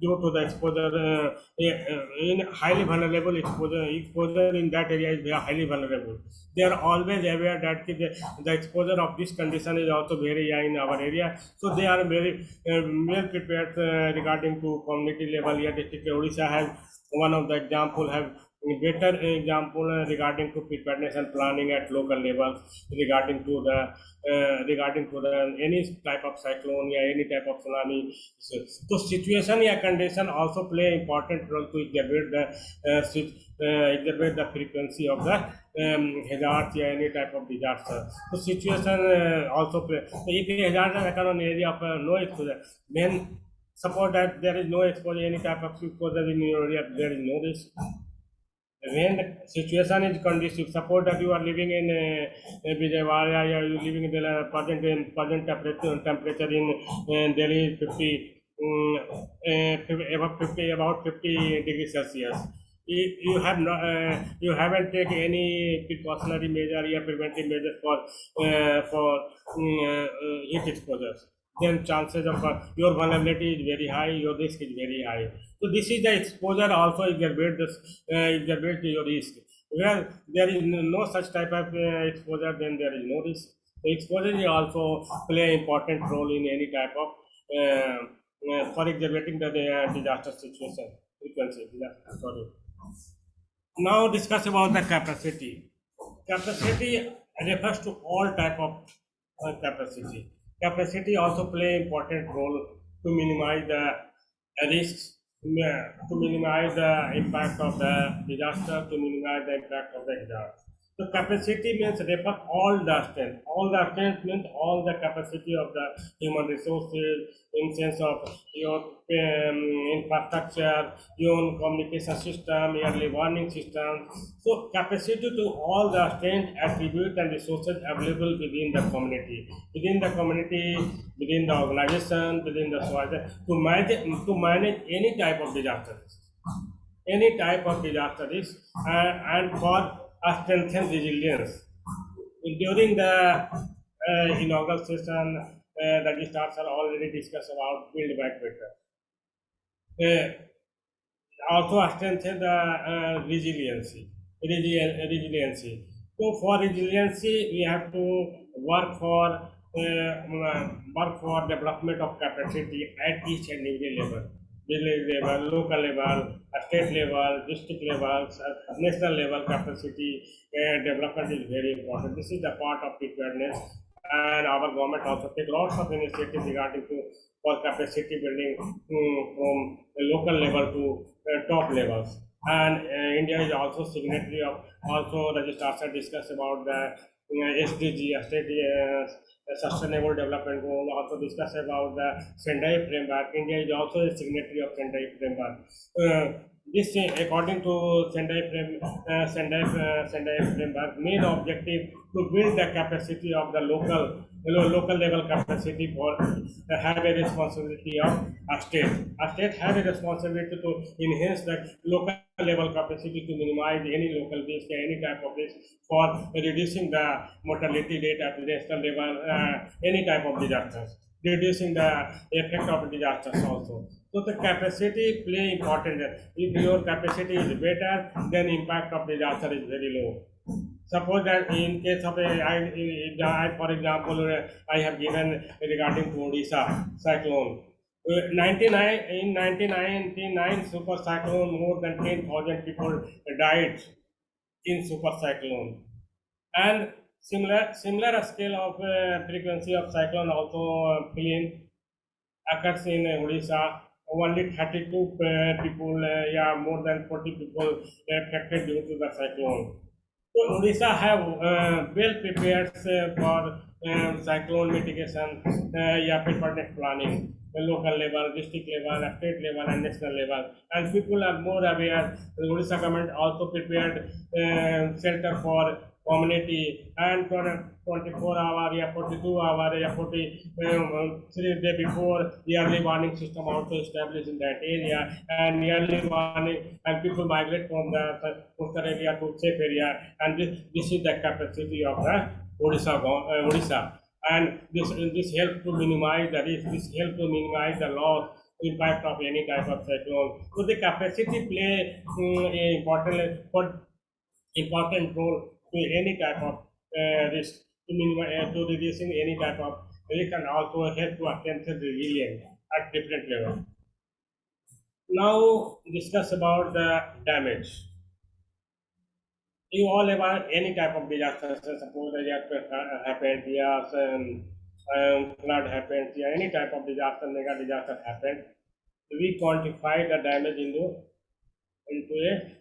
due to the exposure in highly vulnerable exposure in that area is very highly vulnerable. They are always aware that the exposure of this condition is also very high in our area, so they are very well prepared regarding to community level. Yeah, district Odisha has one of the example, have better example regarding to preparedness and planning at local levels regarding to the any type of cyclone or any type of tsunami. So situation or condition also play important role to exhibit the frequency of the hazards or any type of disaster. So situation also play. So if a hazard occur on area of no exposure, then suppose that there is no exposure, any type of exposure in your area, there is no risk. When the situation is conducive, suppose that you are living in Vijayawada, or you are living in the present temperature in Delhi 50, about 50 degrees Celsius. You haven't taken any precautionary measure or preventive measures for heat exposures, then chances of your vulnerability is very high, your risk is very high. So this is the exposure also exacerbate your risk. Where there is no such type of exposure, then there is no risk. So exposure is also play an important role in any type of for exacerbating the disaster situation frequency. Sorry. Now discuss about the capacity. Capacity refers to all type of capacity. Capacity also play important role to minimize the risks, to minimize the impact of the disaster, to minimize the impact of the disaster. So capacity means refer all the strength. All the strength means all the capacity of the human resources in sense of your infrastructure, your communication system, your warning system. So capacity to all the strength, attribute and resources available within the community, within the organization, within the society to manage any type of disaster risk, and for a strengthened resilience. During the inaugural session, registrars are already discussed about build back better. Also strengthen the resiliency. So for resiliency, we have to work for development of capacity at each and every level, village level, local level, state level, district level, national level. Capacity development is very important. This is the part of preparedness, and our government also take lots of initiatives regarding to for capacity building from the local level to top levels. And India is also signatory of also registrars are discussed about the SDG, Sustainable Development Goal. Also discuss about the Sendai framework. India is also a signatory of Sendai framework. This, according to Sendai framework, main objective to build the capacity of the local level capacity for have a responsibility of a state. A state have a responsibility to enhance the local level capacity to minimize any local risk, any type of risk for reducing the mortality rate at national level, any type of disasters, reducing the effect of disasters also. So the capacity play important. If your capacity is better, then impact of disaster is very low. Suppose that in case of for example, I have given regarding to Odisha cyclone. In 1999 super cyclone, more than 10,000 people died in super cyclone, and similar scale of frequency of cyclone also occurs in Odisha. Only 32 people, more than 40 people affected due to the cyclone. So Odisha have well prepared for cyclone mitigation, preparedness planning, local level, district level, state level, and national level. And people are more aware. The Odisha government also prepared center for community, and 24-hour, yeah, 42-hour, yeah, 43 day before the early warning system also established in that area, and early warning, and people migrate from the coastal area to safe area, and this is the capacity of the Odisha. And this helps to minimize the risk, this helps to minimize the loss, impact of any type of cyclone. So the capacity play important role to any type of risk, to minimize, to reducing any type of risk, and also help to strengthen resilience at different levels. Now discuss about the damage. You all about any type of disaster, suppose a earthquake happened, yeah, flood happened, yeah, any type of disaster, mega disaster happened. We quantify the damage into a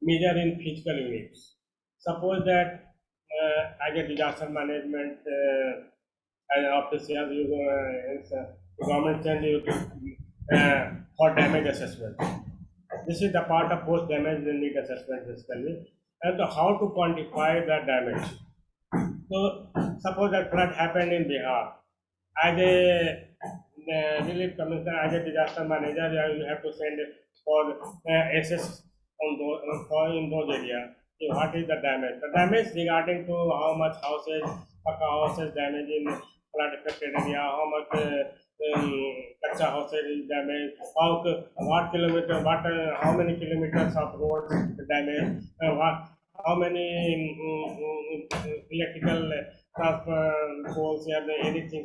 measure in physical units. Suppose that as a disaster management as official, the government sends you for damage assessment. This is the part of post damage need assessment basically, and how to quantify the damage. So suppose that flood happened in Bihar. As a relief commissioner, as a disaster manager, you have to send for assess on those, in those areas. So what is the damage? The damage regarding to how much houses damaged in flood affected area, how much kacha houses is damaged, how many kilometers of roads damaged, how many electrical poles have anything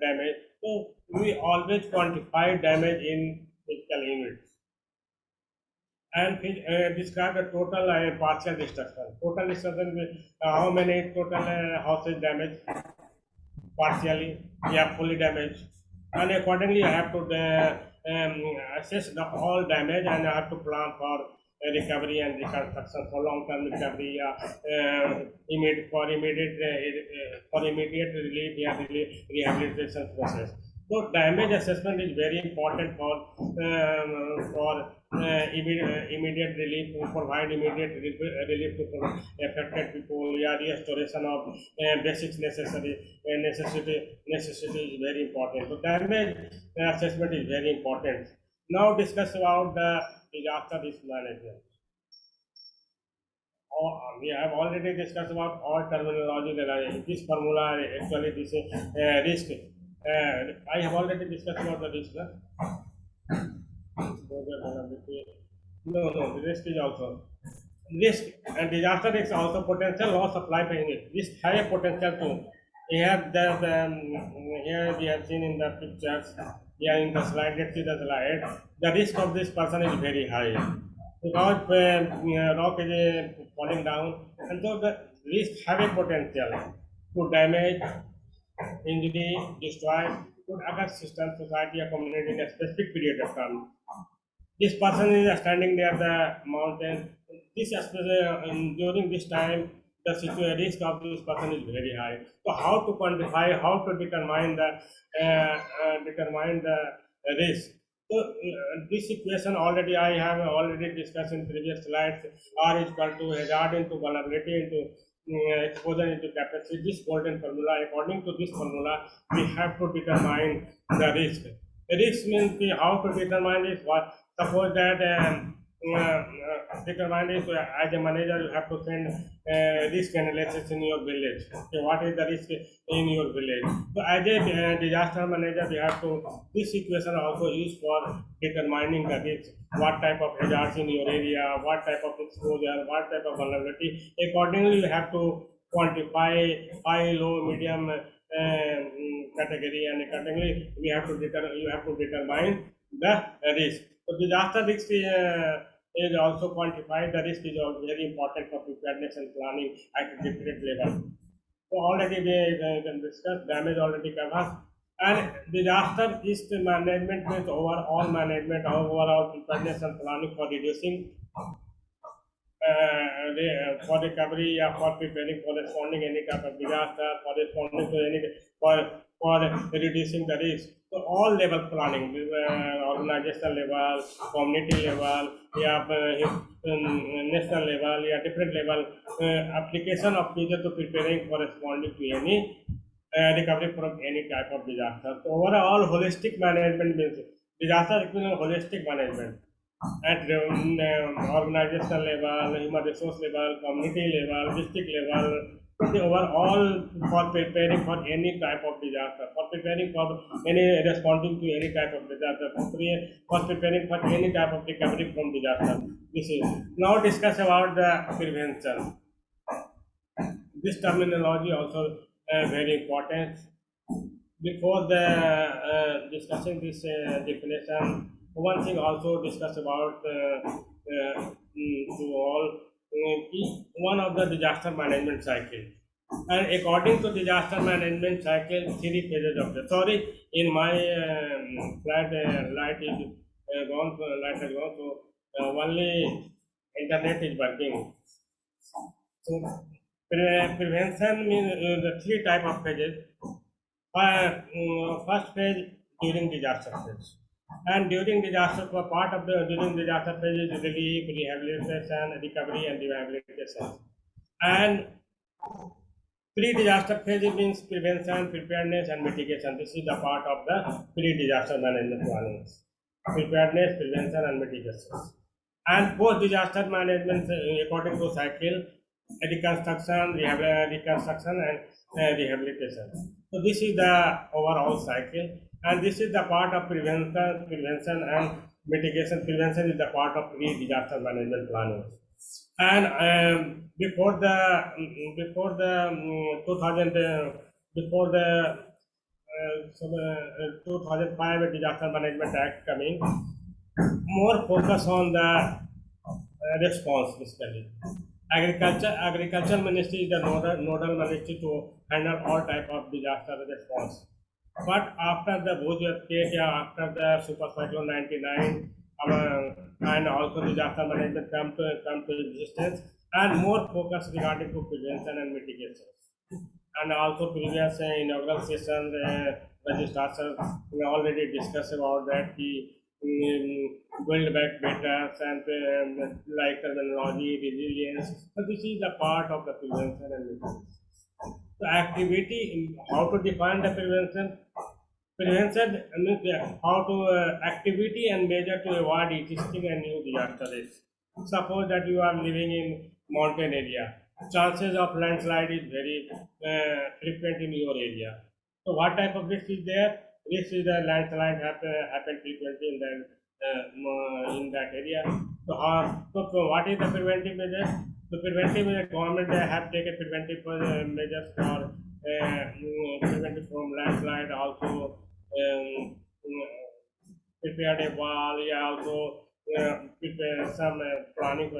damaged. So we always quantify damage in physical units and describe the total partial destruction. Total destruction, how many total houses damaged, partially, yeah, fully damaged, and accordingly I have to assess the all damage, and I have to plan for recovery and reconstruction, for long-term recovery, for immediate relief, yeah, rehabilitation process. So damage assessment is very important for immediate relief, to provide immediate relief to affected people. Yeah, restoration of basic necessity is very important. So damage assessment is very important. Now discuss about the disaster risk management. We have already discussed about all terminology that are this formula. Actually, this risk. I have already discussed about the risk. No, the risk is also risk, and disaster risk also potential loss supply chain. Risk high potential too. Here we have seen in the pictures. Here in the slide, let's see the slide. The risk of this person is very high because rock is falling down, and so the risk have a potential to damage, injury, destroy, could affect system, society, or community in a specific period of time. This person is standing near the mountain. During this time, the risk of this person is very high. So, how to quantify? How to determine the risk? So, this equation already I have already discussed in previous slides. R is equal to hazard into vulnerability into exposure into capacity. This golden formula. According to this formula, we have to determine the risk. The risk means how to determine this. What suppose that determine this as a manager, you have to send risk analysis in your village. Okay, what is the risk in your village? So as a disaster manager, we have to this equation also used for determining the risk. What type of hazards in your area? What type of exposure? What type of vulnerability? Accordingly, you have to quantify high, low, medium category, and accordingly you have to determine the risk. So disaster risk is also quantified. The risk is also very important for preparedness and planning at different level. So already we can discuss damage already covered, and disaster risk management means overall management, overall preparedness and planning for reducing. For recovery or for preparing for responding any type of disaster, for responding to any for reducing the risk. So So all level planning, organizational level, community level, national level, different level, application of future to preparing for responding to any recovery from any type of disaster. So overall, holistic management means disaster equivalent holistic management at organizational level, human resource level, community level, district level, the overall for preparing for any type of disaster, for preparing for any responding to any type of disaster, for preparing for any type of recovery from disaster. This is now discuss about the prevention. This terminology also very important. Before the discussing this definition, one thing also discuss about to all one of the disaster management cycle. And according to disaster management cycle, 3 phases of the sorry in my slide light is gone, light has gone, so only internet is working. So prevention means the 3 type of phases. First phase during disaster phase, and during disaster for part of the during disaster phase is relief, rehabilitation, recovery, and rehabilitation. And pre-disaster phase means prevention, preparedness, and mitigation. This is the part of the pre-disaster management planning: preparedness, prevention, and mitigation. And post-disaster management, according to cycle, reconstruction, reconstruction, and rehabilitation. So this is the overall cycle, and this is the part of prevention and mitigation. Prevention is the part of pre-disaster management planning. And before the 2005 Disaster Management Act coming, more focus on the response basically. Agriculture Ministry is the nodal ministry to handle all type of disaster response. But after the Bhuj earthquake, after the super cyclone 99, and also disaster management come to existence, and more focus regarding to prevention and mitigation. And also previous inaugural session, registration, we already discussed about that. Build back better and like terminology, resilience. So this is the part of the prevention and mitigation. The activity, how to define the prevention? Prevention means how to activity and measure to avoid existing and new disaster risk. Suppose that you are living in mountain area, chances of landslide is very frequent in your area. So what type of risk is there? Risk is the landslide happen frequently in that area. So what is the preventive measure? The preventive government have taken preventive measures for preventive from landslide, also prepared a wall, also prepare some planning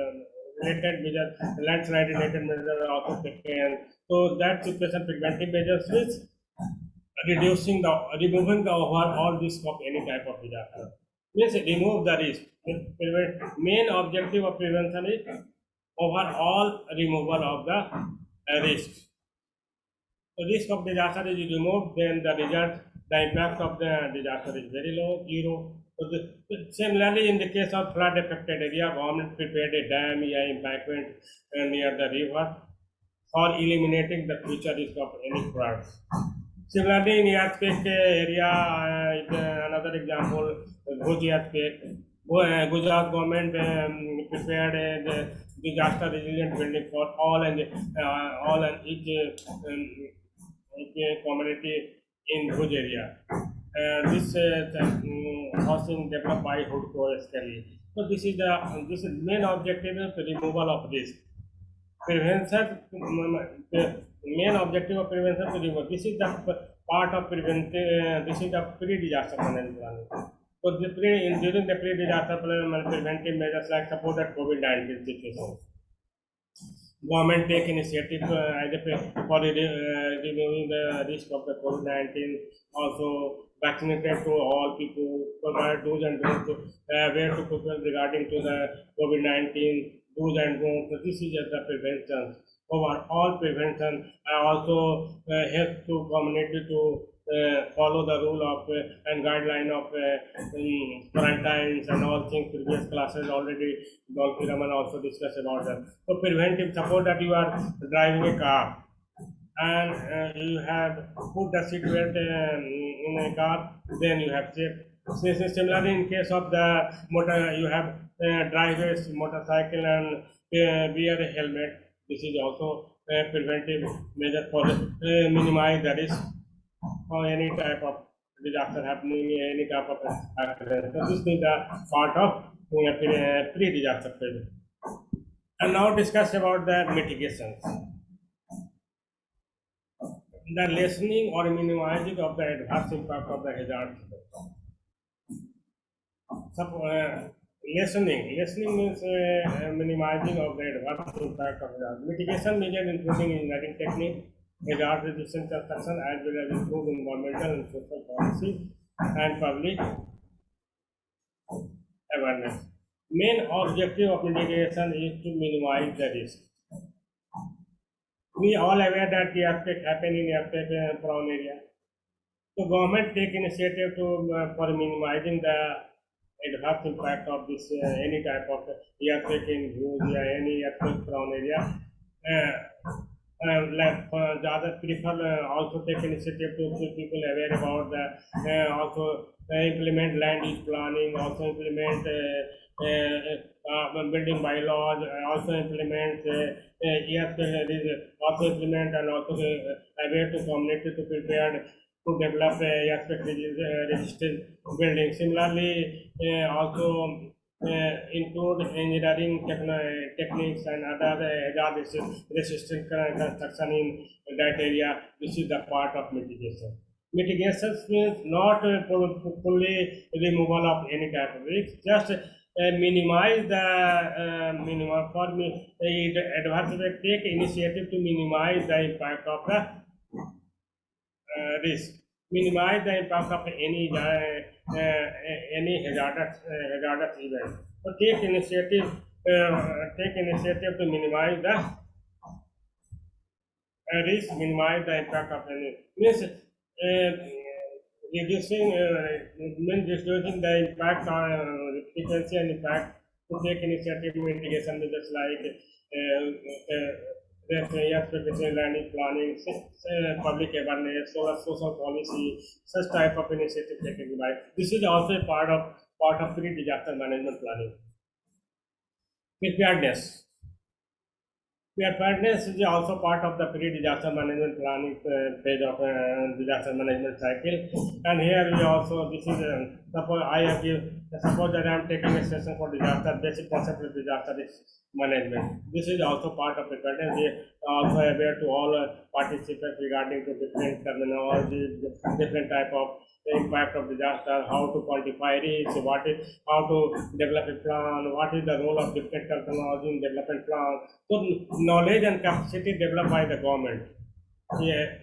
related measures, landslide related measures are also taken. So that situation preventive measures is removing the overall risk of any type of disaster. Means remove the risk. Main objective of prevention is overall removal of the risk. The risk of disaster is removed, then the result, the impact of the disaster is very low, zero. So similarly, in the case of flood affected area, government prepared a dam, embankment near the river for eliminating the future risk of any floods. Similarly, in earthquake area, another example, Bhuj earthquake, Gujarat government prepared the disaster resilient building for all and each community in Bhuj area. This housing developed by Hudco Escali. So this is main objective is the removal of risk. Prevention, the main objective of prevention to remove. This is the part of preventive. This is the pre-disaster management. So during the pre-disaster preventive measures, like suppose that COVID-19 situation, government take initiative for removing the risk of the COVID-19. Also vaccinated to all people, provide do's and don'ts, where to people regarding to the COVID-19 do's and don'ts. So this is the prevention. Overall prevention also help to community to follow the rule of and guideline of quarantines and all things. Previous classes already Dr. Raman also discussed about that. So preventive, suppose that you are driving a car and you have put the seat belt in a car, then you have checked. Similarly, in case of the motor, you have drive a motorcycle and wear a helmet. This is also a preventive measure for minimize the risk or any type of disaster happening, any type of accident. So this is the part of pre-disaster phase. And now discuss about the mitigations. The lessening or minimizing of the adverse impact of the hazard. Lessening means minimizing of the adverse impact of hazard. Mitigation measures including engineering technique, hazard resistant construction, as well as improved environmental and social policy and public awareness. Main objective of mitigation is to minimize the risk. We all aware that the earthquake happen in earthquake prone area. So government take initiative to for minimizing the adverse impact of this any type of earthquake in huge any earthquake prone area. Rather prefer also take initiative to keep people aware about the also implement land use planning, also implement building bylaws, also implement also implement and also aware to community to prepare to develop resistant building. Similarly, also include engineering techniques and other hazard resistant construction in that area. This is the part of mitigation. Mitigation means not fully removal of any type of risk, just minimize the minimum for the adverse effect. Take initiative to minimize the impact of the risk. Minimize the impact of any hazardous event. So take initiative to minimize the risk, minimize the impact of any means reducing the impact on frequency and impact. To take initiative mitigation measures like landing planning, public awareness, social policy, such type of initiative taken by. This is also a part of pre-disaster management planning. Preparedness. Preparedness is also part of the pre-disaster management planning phase of disaster management cycle. And here we also, this is suppose that I am taking a session for disaster, basic concept of disaster risk management. This is also part of preparedness. We are also aware to all participants regarding to different terminology, different type of impact of disaster, how to quantify risk, how to develop a plan, what is the role of different terminology in development plan. So knowledge and capacity developed by the government.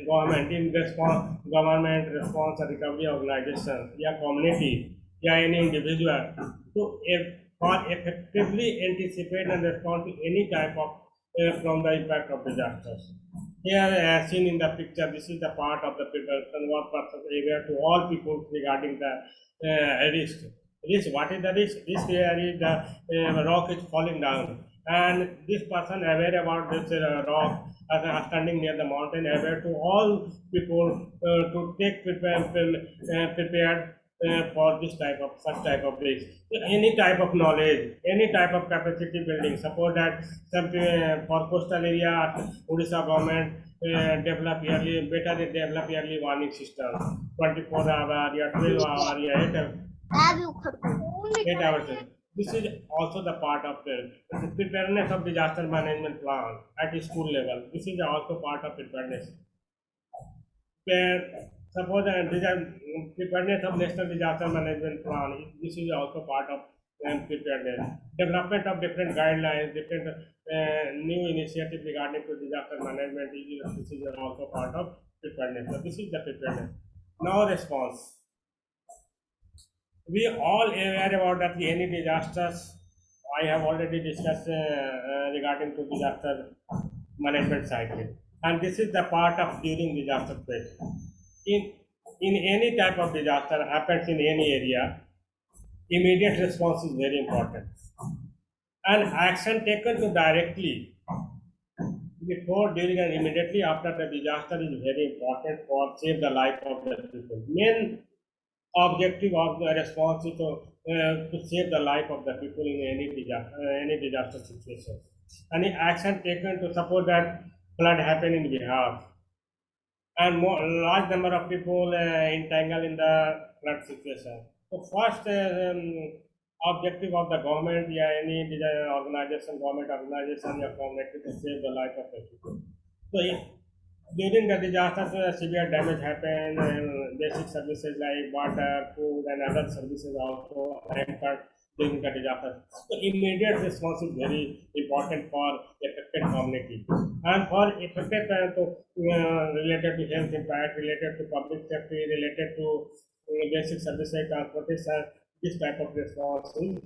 Government in response, government response and recovery organization, community, any individual to for effectively anticipate and respond to any type of from the impact of disasters. Here, as seen in the picture, this is the part of the preparation what person aware to all people regarding the risk. Risk, what is the risk? Risk here is the rock is falling down, and this person aware about this rock as standing near the mountain, aware to all people to take prepared for this such type of risk. Any type of knowledge, any type of capacity building. Suppose that for coastal area, Odisha government develop yearly warning system, 24 hour, 12 hour, 8 hours. This is also the part of the preparedness of disaster management plan at school level. This is also part of preparedness. Suppose preparedness of national disaster management plan. This is also part of preparedness. Development of different guidelines, different new initiatives regarding to disaster management. This is also part of preparedness. So this is the preparedness. Now response. We all aware about that any disasters. I have already discussed regarding to disaster management cycle, and this is the part of during disaster phase. In in any type of disaster happens in any area, immediate response is very important. And action taken to directly before, during, and immediately after the disaster is very important for save the life of the people. Main objective of the response is to save the life of the people in any disaster situation. Any action taken to support that flood happen in Bihar, and large number of people entangled in the flood situation. So first objective of the government, yeah, any organization, government organization, yeah, community to save the life of the people. So during the disaster, severe damage happened, and basic services like water, food, and other services also hampered during the disaster. So immediate response is very important for affected community. And for affected related to health impact, related to public safety, related to basic services, transportation, this type of response is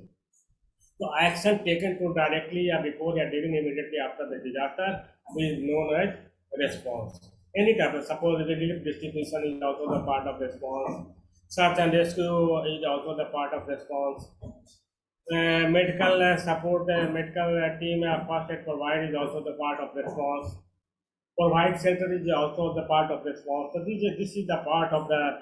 so action taken to directly or before or during immediately after the disaster is known as response. Any type of, suppose relief distribution is also the part of response. Search and rescue is also the part of response. Medical support, medical team first aid provide is also the part of response. Provide center is also the part of response. So this is the part of the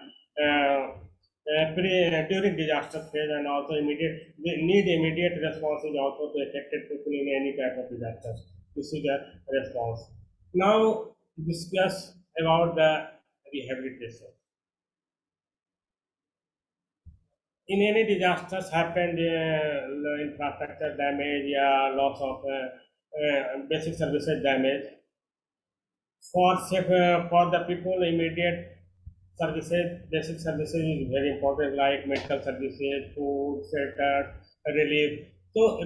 during disaster phase, and also immediate response is also to affected people in any type of disaster. This is the response. Now discuss about the rehabilitation. In any disasters happened, infrastructure damage, loss of basic services damage. For the people, immediate services, basic services is very important, like medical services, food, shelter, relief. So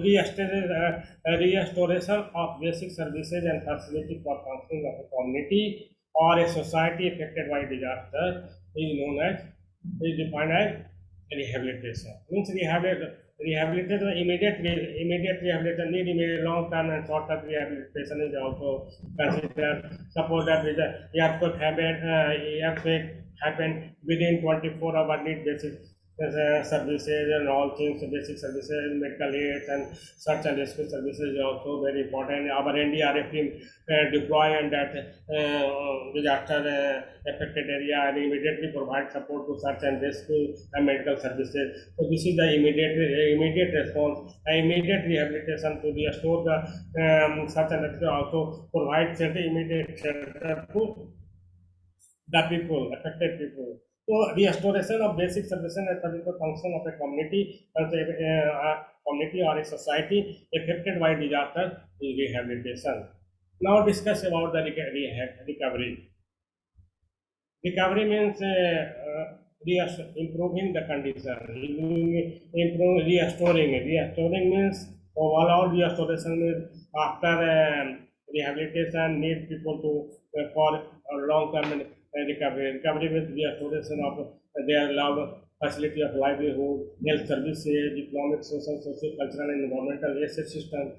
restoration of basic services and facility for functioning of a community or a society affected by disaster is defined as rehabilitation. Means rehabilitation, immediate rehabilitation, need immediate long-term and short-term rehabilitation is also considered. Suppose that with the earthquake happen within 24 hours, need basic services and all things, basic services, medical aids and search and rescue services is also very important. Our NDRF team deploy and that disaster affected area and immediately provide support to search and rescue and medical services. So this is the immediate response. Immediate rehabilitation to restore the search and rescue, also provide immediate shelter to the people, affected people. So restoration of basic services and physical function of a community, community or a society affected by disaster is rehabilitation. Now discuss about the recovery. Recovery means improving the condition, restoring. Restoring means overall restoration means after rehabilitation need people to for long-term recovery. Recovery means restoration of their love, facility of livelihood, health services, economic, social, cultural, and environmental asset system,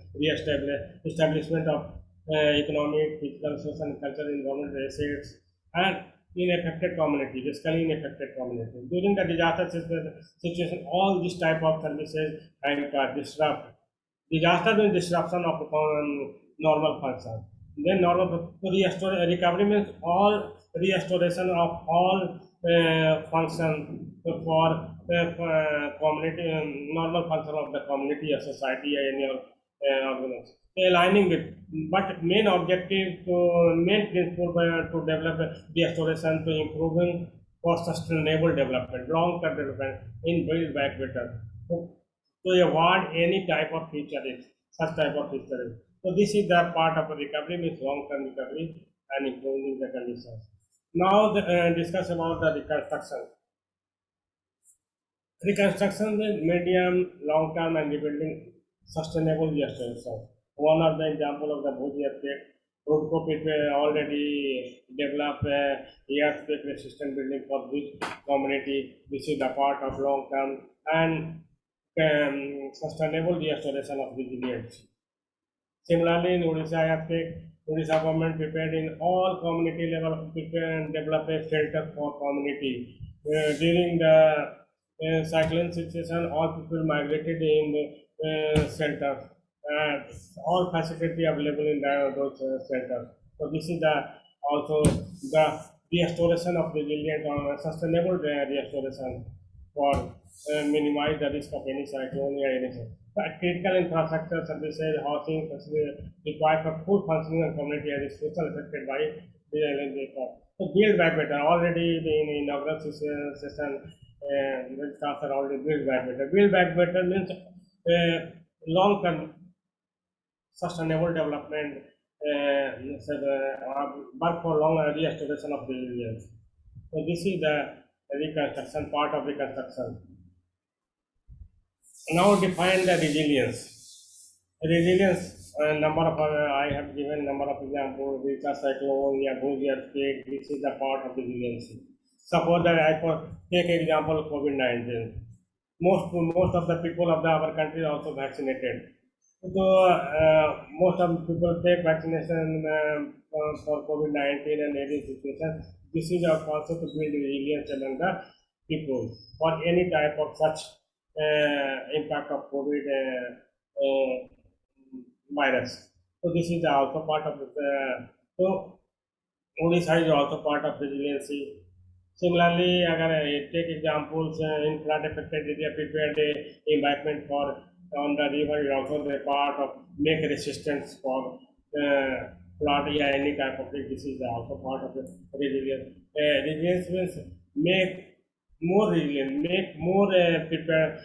establishment of economic, physical, social, and cultural environmental assets, and in affected community, basically in affected community. During the disaster situation, all this type of services and disrupt. Disaster means disruption of normal function. Then recovery means all restoration of all function for community, normal function of the community or society or any organization. Aligning with, but main objective to main principle to develop restoration to improving for sustainable development, long-term development in build back better. To avoid any type of future risk, such type of future risk. So this is the part of recovery, means long-term recovery and improving the conditions. Now discuss about the reconstruction. Reconstruction is medium, long-term and rebuilding sustainable restoration. One of the example of the Bhuj earthquake, Rodko pit already developed earthquake resistant building for this community. This is the part of long-term and sustainable restoration of resilience. Similarly, in Odisha earthquake, Odisha government prepared in all community level and develop a shelter for community. During the cyclone situation, all people migrated in the shelter. All facility available in those shelters. So this is the also the restoration of resilient or sustainable restoration for minimize the risk of any cyclone or anything. But critical infrastructure services, housing facilities required for full functioning of community is special affected by the LNG. So build back better. Already in inaugural session, the staff are already build back better. Build back better means long term sustainable development, work for long restoration of resilience. So this is the reconstruction part of reconstruction. Now define the resilience. Resilience, number of I have given number of examples. Which are cyclone, yeah, Bhuj earthquake. This is the part of resilience. Suppose that I take example COVID-19. Most of the people of our country are also vaccinated. So most of the people take vaccination for COVID-19 and any situation. This is a concept to build resilience among the people for any type of such impact of COVID virus. So this is also part of the so Odisha is also part of resiliency. Similarly, take examples in flood affected area, prepared a embankment for on the river is also the part of make resistance for flood or any type of thing. This is also part of the resilience. Resilience means make more resilient, make more prepare,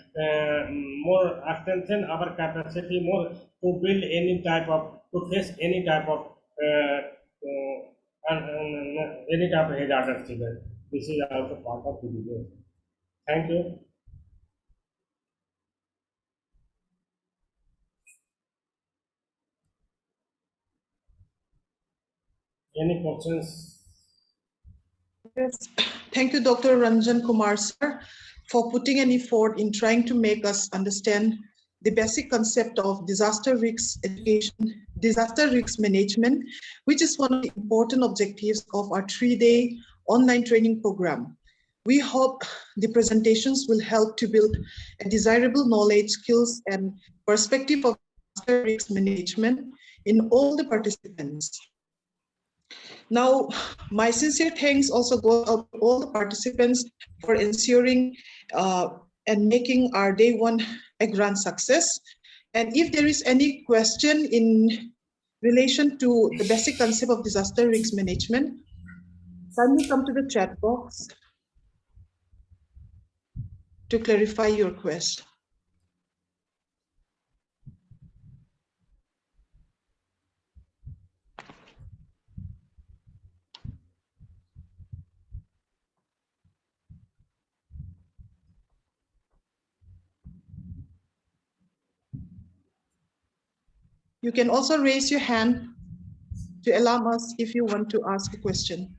more strengthen our capacity more to build any type of to face any type of any type of hazardous event. This is also part of the resilience. Thank you. Any questions? Yes. Thank you, Dr. Ranjan Kumar, sir, for putting an effort in trying to make us understand the basic concept of disaster risk education, disaster risk management, which is one of the important objectives of our 3-day online training program. We hope the presentations will help to build a desirable knowledge, skills, and perspective of disaster risk management in all the participants. Now, my sincere thanks also go out to all the participants for ensuring and making our day one a grand success. And if there is any question in relation to the basic concept of disaster risk management, kindly come to the chat box to clarify your quest. You can also raise your hand to alarm us if you want to ask a question.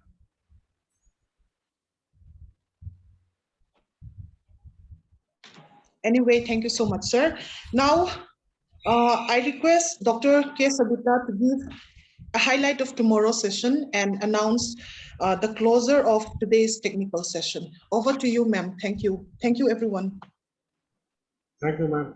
Anyway, thank you so much, sir. Now, I request Dr. K. Sabita to give a highlight of tomorrow's session and announce the closer of today's technical session. Over to you, ma'am. Thank you. Thank you, everyone. Thank you, ma'am.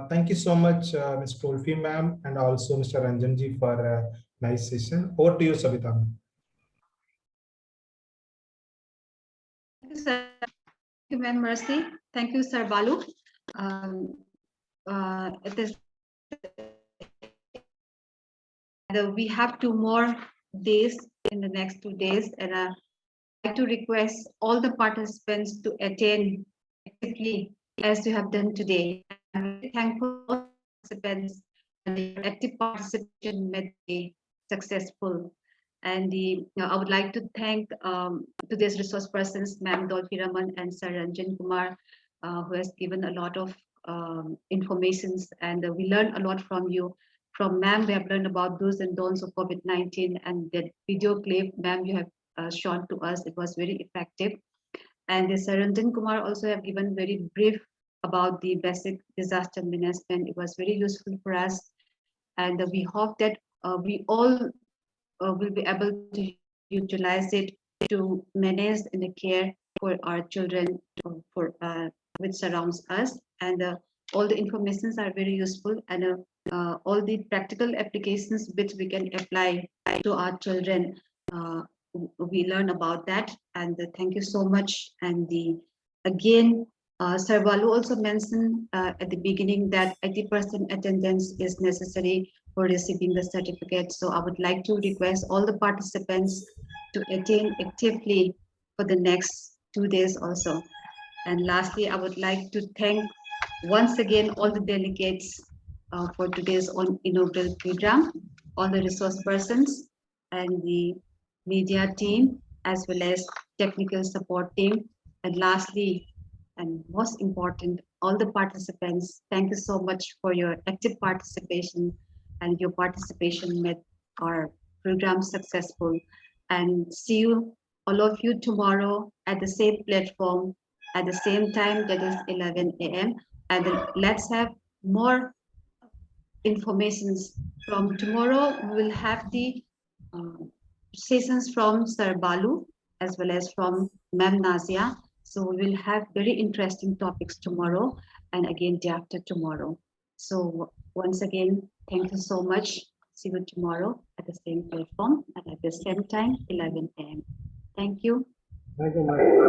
Thank you so much, Ms. Tolfi ma'am, and also Mr. Ranjanji for a nice session. Over to you, Sabita. Thank you, sir. Thank you, Ma'am Mercy. Thank you, Sir Balu. It is we have 2 more days in the next 2 days, and I'd like to request all the participants to attend actively as you have done today. I'm very thankful for all participants, and the active participation made be successful. And I would like to thank today's resource persons, Ma'am Dolphy Raman and Sir Ranjan Kumar, who has given a lot of informations, and we learned a lot from you from ma'am, we have learned about do's and don'ts of COVID-19, and that video clip, ma'am, you have shown to us. It was very effective. And the Saranjan Kumar also have given very brief about the basic disaster management. It was very useful for us. And we hope that we all will be able to utilize it to manage and the care for our children for which surrounds us. And all the informations are very useful, and all the practical applications which we can apply to our children. We learn about that, and thank you so much. And again, Sir Balu also mentioned at the beginning that 80% attendance is necessary for receiving the certificate. So I would like to request all the participants to attend actively for the next 2 days also. And lastly, I would like to thank once again all the delegates for today's inaugural program, all the resource persons and the media team, as well as technical support team. And lastly, and most important, all the participants, thank you so much for your active participation, and your participation made our program successful. And see you, all of you, tomorrow at the same platform, at the same time, that is 11 a.m. And then let's have more informations. From tomorrow, we will have the sessions from Sir Balu as well as from Ma'am Nazia. So we will have very interesting topics tomorrow, and again day after tomorrow. So once again, thank you so much. See you tomorrow at the same platform and at the same time, 11 a.m. Thank you. Thank you, ma'am.